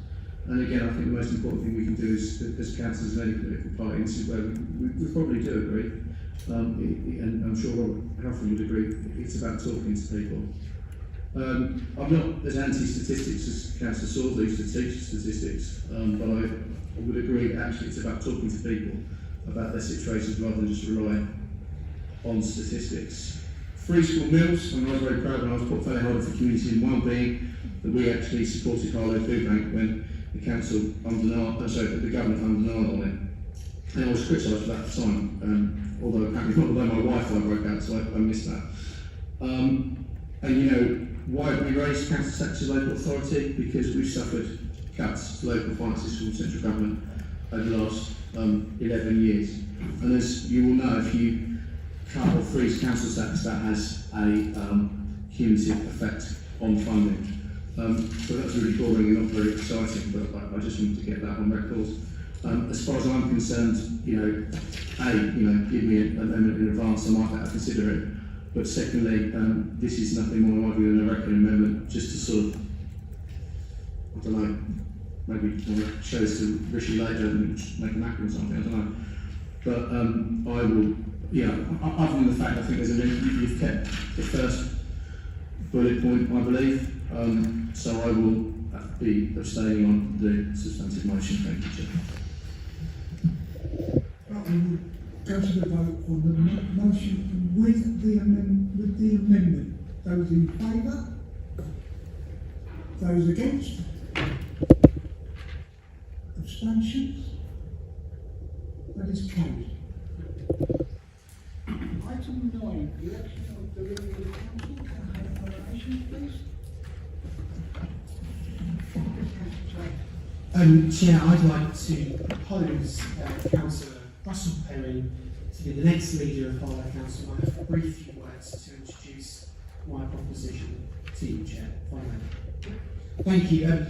And again, I think the most important thing we can do as councillors and any political party, and this is where we probably do agree, and I'm sure Robert Halford would agree, it's about talking to people. I'm not as anti-statistics as Councillor Sawley used to teach statistics, but I would agree that actually it's about talking to people about their situations rather than just rely on statistics. Free school meals, and I was very proud when I was portfolio holder for community and wellbeing that we actually supported Harlow Food Bank when the council the government underlined on it. And I was criticised for that at the time, although my Wi-Fi broke out, so I missed that. And you know, why have we raised council tax to local authority? Because we've suffered cuts to local finances from central government over the last 11 years. And as you will know, if you cut or freeze council tax, that has a cumulative effect on funding. So that's really boring and not very exciting, but I just wanted to get that on record. As far as I'm concerned, you know, give me an amendment in advance, I might have to consider it. But secondly, this is nothing more likely than a record amendment, just to sort of, I don't know, maybe show this to Rishi later and make a map or something, I don't know. But I will, other than the fact I think there's a link, you've kept the first bullet point, I believe. So I will be abstaining on the substantive motion. Thank you, Chair. Right, we will go to the vote on the motion with the amendment. Those in favour? Those against? Abstentions? That is carried. Item 9, election of the Living Council. Can I have a nomination, please? Chair, I'd like to propose Councillor Russell Perrin to be the next leader of Harlow Council. I have a brief few words to introduce my proposition to you, Chair. Thank you.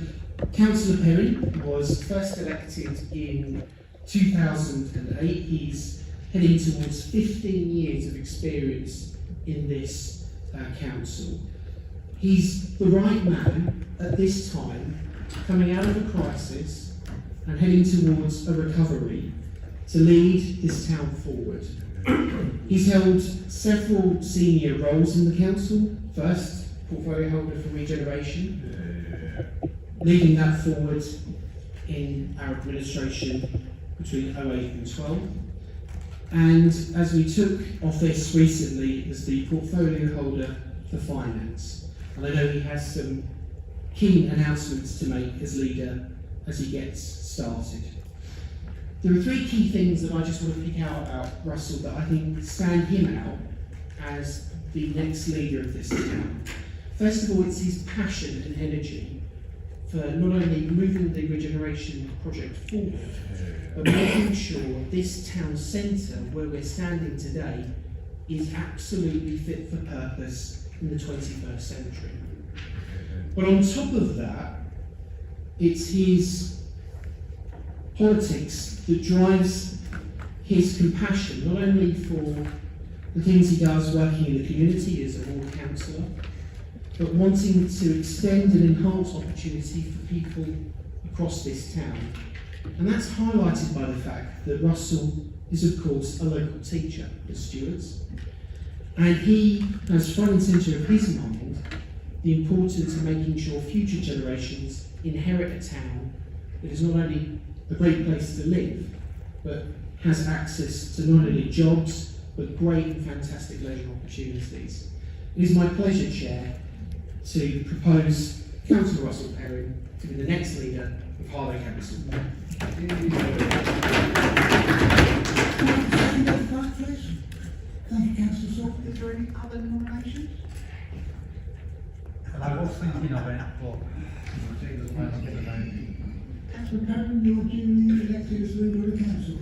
Councillor Perrin was first elected in 2008. He's heading towards 15 years of experience in this council. He's the right man at this time, coming out of a crisis and heading towards a recovery to lead this town forward. He's held several senior roles in the council. First, portfolio holder for regeneration, leading that forward in our administration between 08 and 12. And as we took office recently as the portfolio holder for finance. And I know he has some key announcements to make as leader as he gets started. There are three key things that I just want to pick out about Russell that I think stand him out as the next leader of this town. First of all, it's his passion and energy for not only moving the regeneration project forward, but making sure this town centre, where we're standing today, is absolutely fit for purpose in the 21st century. But on top of that, it's his politics that drives his compassion, not only for the things he does working in the community as a ward councillor, but wanting to extend and enhance opportunity for people across this town. And that's highlighted by the fact that Russell is, of course, a local teacher at Stewards. And he has front and centre of his mind the importance of making sure future generations inherit a town that is not only a great place to live, but has access to not only jobs, but great and fantastic leisure opportunities. It is my pleasure, Chair, to propose Councillor Russell Perrin to be the next leader of Harlow Council. Thank you, Councillor Saul. Is there any other nominations? I was thinking of it, but Councillor Perrin, you are duly elected as leader of the council.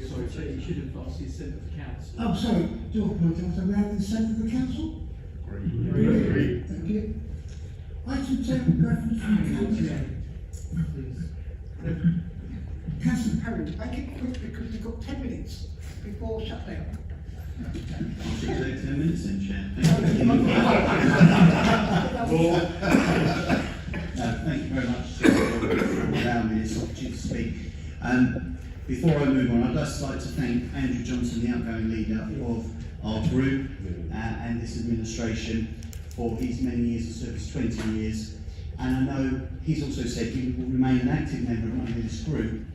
Sorry, Chair, you should have asked the assent of the council. Oh, sorry, do apologise. Are we having the assent of the council? Agreed. Thank you. Item 10, reference from council. Councillor Perrin, make it quick because we've got 10 minutes before shutdown. I'll take 10 minutes then, Chair. Thank you very much for allowing me this opportunity to speak. Before I move on, I'd just like to thank Andrew Johnson, the outgoing leader of our group and this administration for his many years of service, 20 years. And I know he's also said he will remain an active member not only of this group,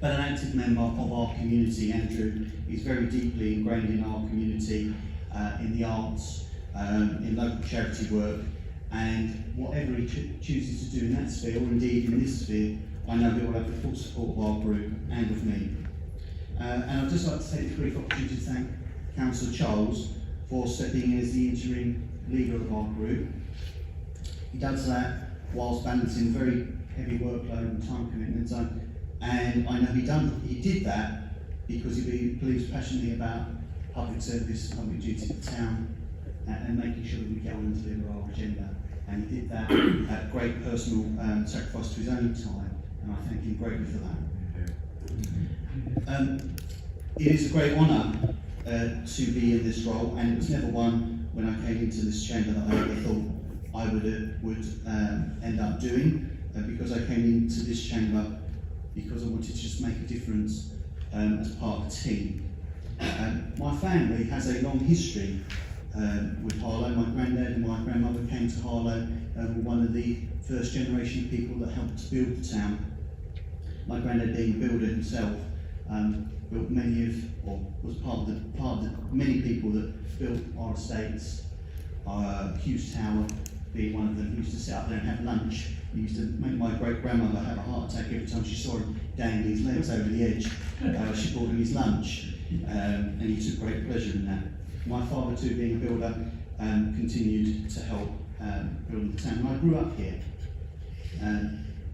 but an active member of our community. Andrew is very deeply ingrained in our community, in the arts, in local charity work, and whatever he chooses to do in that sphere, or indeed in this sphere, I know he will have the full support of our group and of me. And I'd just like to take this brief opportunity to thank Councillor Charles for stepping in as the interim leader of our group. He does that whilst balancing very heavy workload and time commitments. And I know he did that because he believes passionately about public service, public duty to the town, and making sure that we get on and deliver our agenda. And he did that at great personal sacrifice to his own time, and I thank him greatly for that. It is a great honour to be in this role, and it was never one when I came into this chamber that I ever thought I would end up doing, because I came into this chamber because I wanted to just make a difference as part of the team. My family has a long history with Harlow. My granddad and my grandmother came to Harlow, were one of the first generation of people that helped to build the town. My granddad, being a builder himself, built many of, or was part of the many people that built our estates. Hughes Tower being one of them. He used to sit up there and have lunch. He used to make my great-grandmother have a heart attack every time she saw him dangling his legs over the edge. She brought him his lunch, and he took great pleasure in that. My father, too, being a builder, continued to help build the town. And I grew up here,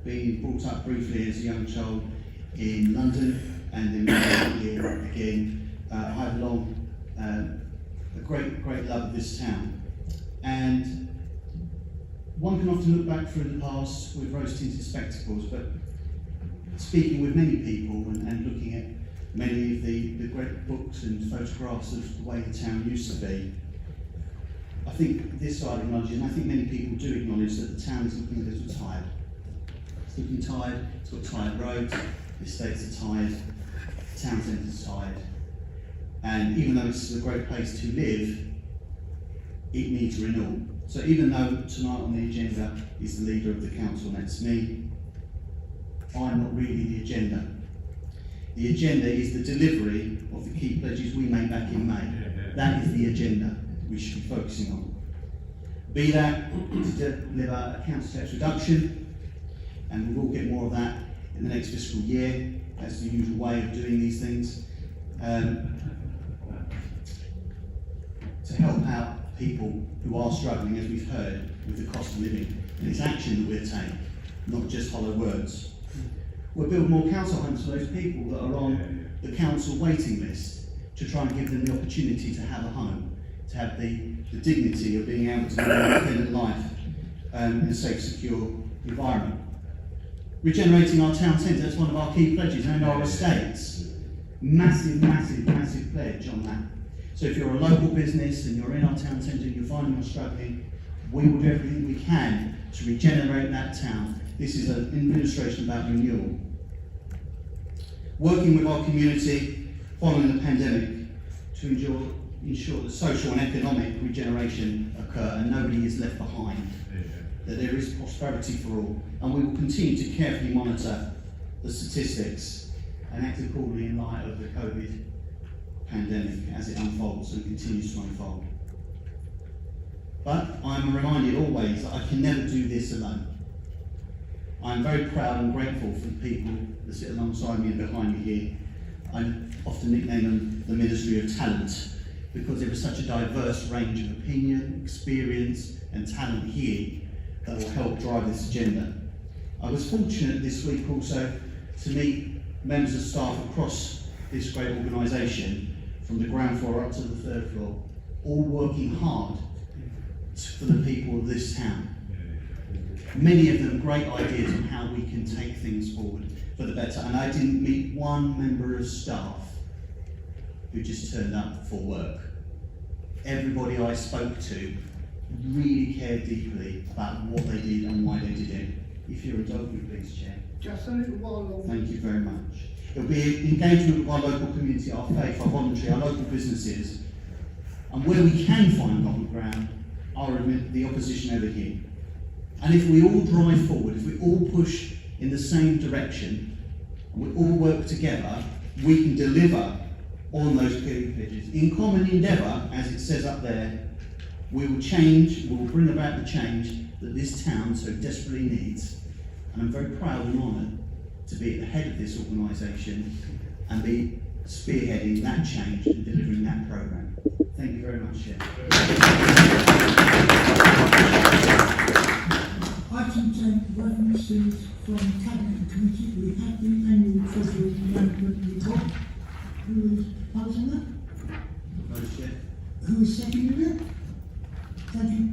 being brought up briefly as a young child in London, and then here again. I have a great love of this town. And one can often look back through the past with rose-tinted spectacles, but speaking with many people and looking at many of the great books and photographs of the way the town used to be, I think this side acknowledges, and I think many people do acknowledge, that the town is looking a little tired. It's looking tired, it's got tired roads, the estates are tired, the town centre's tired. And even though it's a great place to live, it needs renewal. So even though tonight on the agenda is the leader of the council, and that's me, I'm not really the agenda. The agenda is the delivery of the key pledges we made back in May. That is the agenda we should be focusing on. Be that to deliver a council tax reduction, and we will get more of that in the next fiscal year. That's the usual way of doing these things. To help out people who are struggling, as we've heard, with the cost of living. And it's action that we're taking, not just hollow words. We'll build more council homes for those people that are on the council waiting list, to try and give them the opportunity to have a home, to have the dignity of being able to live an independent life in a safe, secure environment. Regenerating our town centre, that's one of our key pledges, and our estates. Massive pledge on that. So if you're a local business and you're in our town centre and you're finding you're struggling, we will do everything we can to regenerate that town. This is an administration about renewal. Working with our community following the pandemic to ensure that social and economic regeneration occur and nobody is left behind. That there is prosperity for all. And we will continue to carefully monitor the statistics and act accordingly in light of the COVID pandemic as it unfolds and continues to unfold. But I'm reminded always that I can never do this alone. I'm very proud and grateful for the people that sit alongside me and behind me here. I often nickname them the Ministry of Talent, because there is such a diverse range of opinion, experience and talent here that will help drive this agenda. I was fortunate this week also to meet members of staff across this great organisation, from the ground floor up to the third floor, all working hard for the people of this town. Many of them great ideas on how we can take things forward for the better, and I didn't meet one member of staff who just turned up for work. Everybody I spoke to really cared deeply about what they did and why they did it. If you're a dog, please, Chair. Just a little while longer. Thank you very much. It'll be engagement with our local community, our faith, our voluntary, our local businesses, and where we can find common ground, the opposition over here. And if we all drive forward, if we all push in the same direction, and we all work together, we can deliver on those clear pledges. In common endeavour, as it says up there, we will change, we will bring about the change that this town so desperately needs. And I'm very proud and honoured to be at the head of this organisation and be spearheading that change and delivering that programme. Thank you very much, Chair. Item 10, references from Cabinet Committee. We have the annual Treasury Management Report. Who is proposing that? Vice Chair. Who is seconding it? Thank you,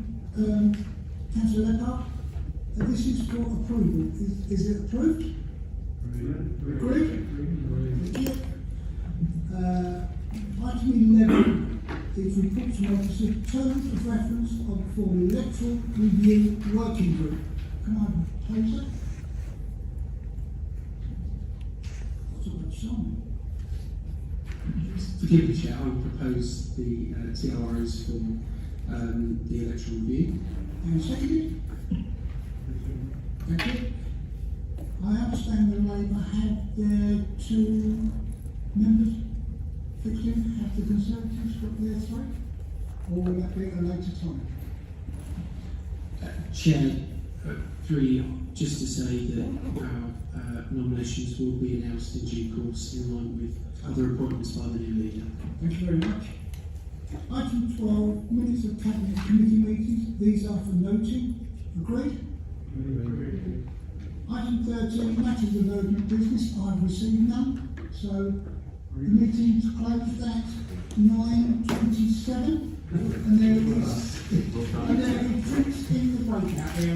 Councillor Lepard. This is for approval. Is it approved? Agreed? Thank you. Item 11 is reports from officer, terms of reference for the Electoral Review Working Group. Can I propose that? What's about Simon? Forgive me, Chair, I will propose the TROs for the electoral review. And seconded? Thank you. I understand the Labour have their two members fixed in. Have the Conservatives got their three? Or will that be at a later time? Chair, just to say that our nominations will be announced in due course in line with other appointments by the new leader. Thank you very much. Item 12, minutes of Cabinet Committee meetings. These are for noting. Agreed? Agreed. Item 13, matters of urgent business. I've received none. So the meeting's closed at 9:27. And there is drinks in the breakout area.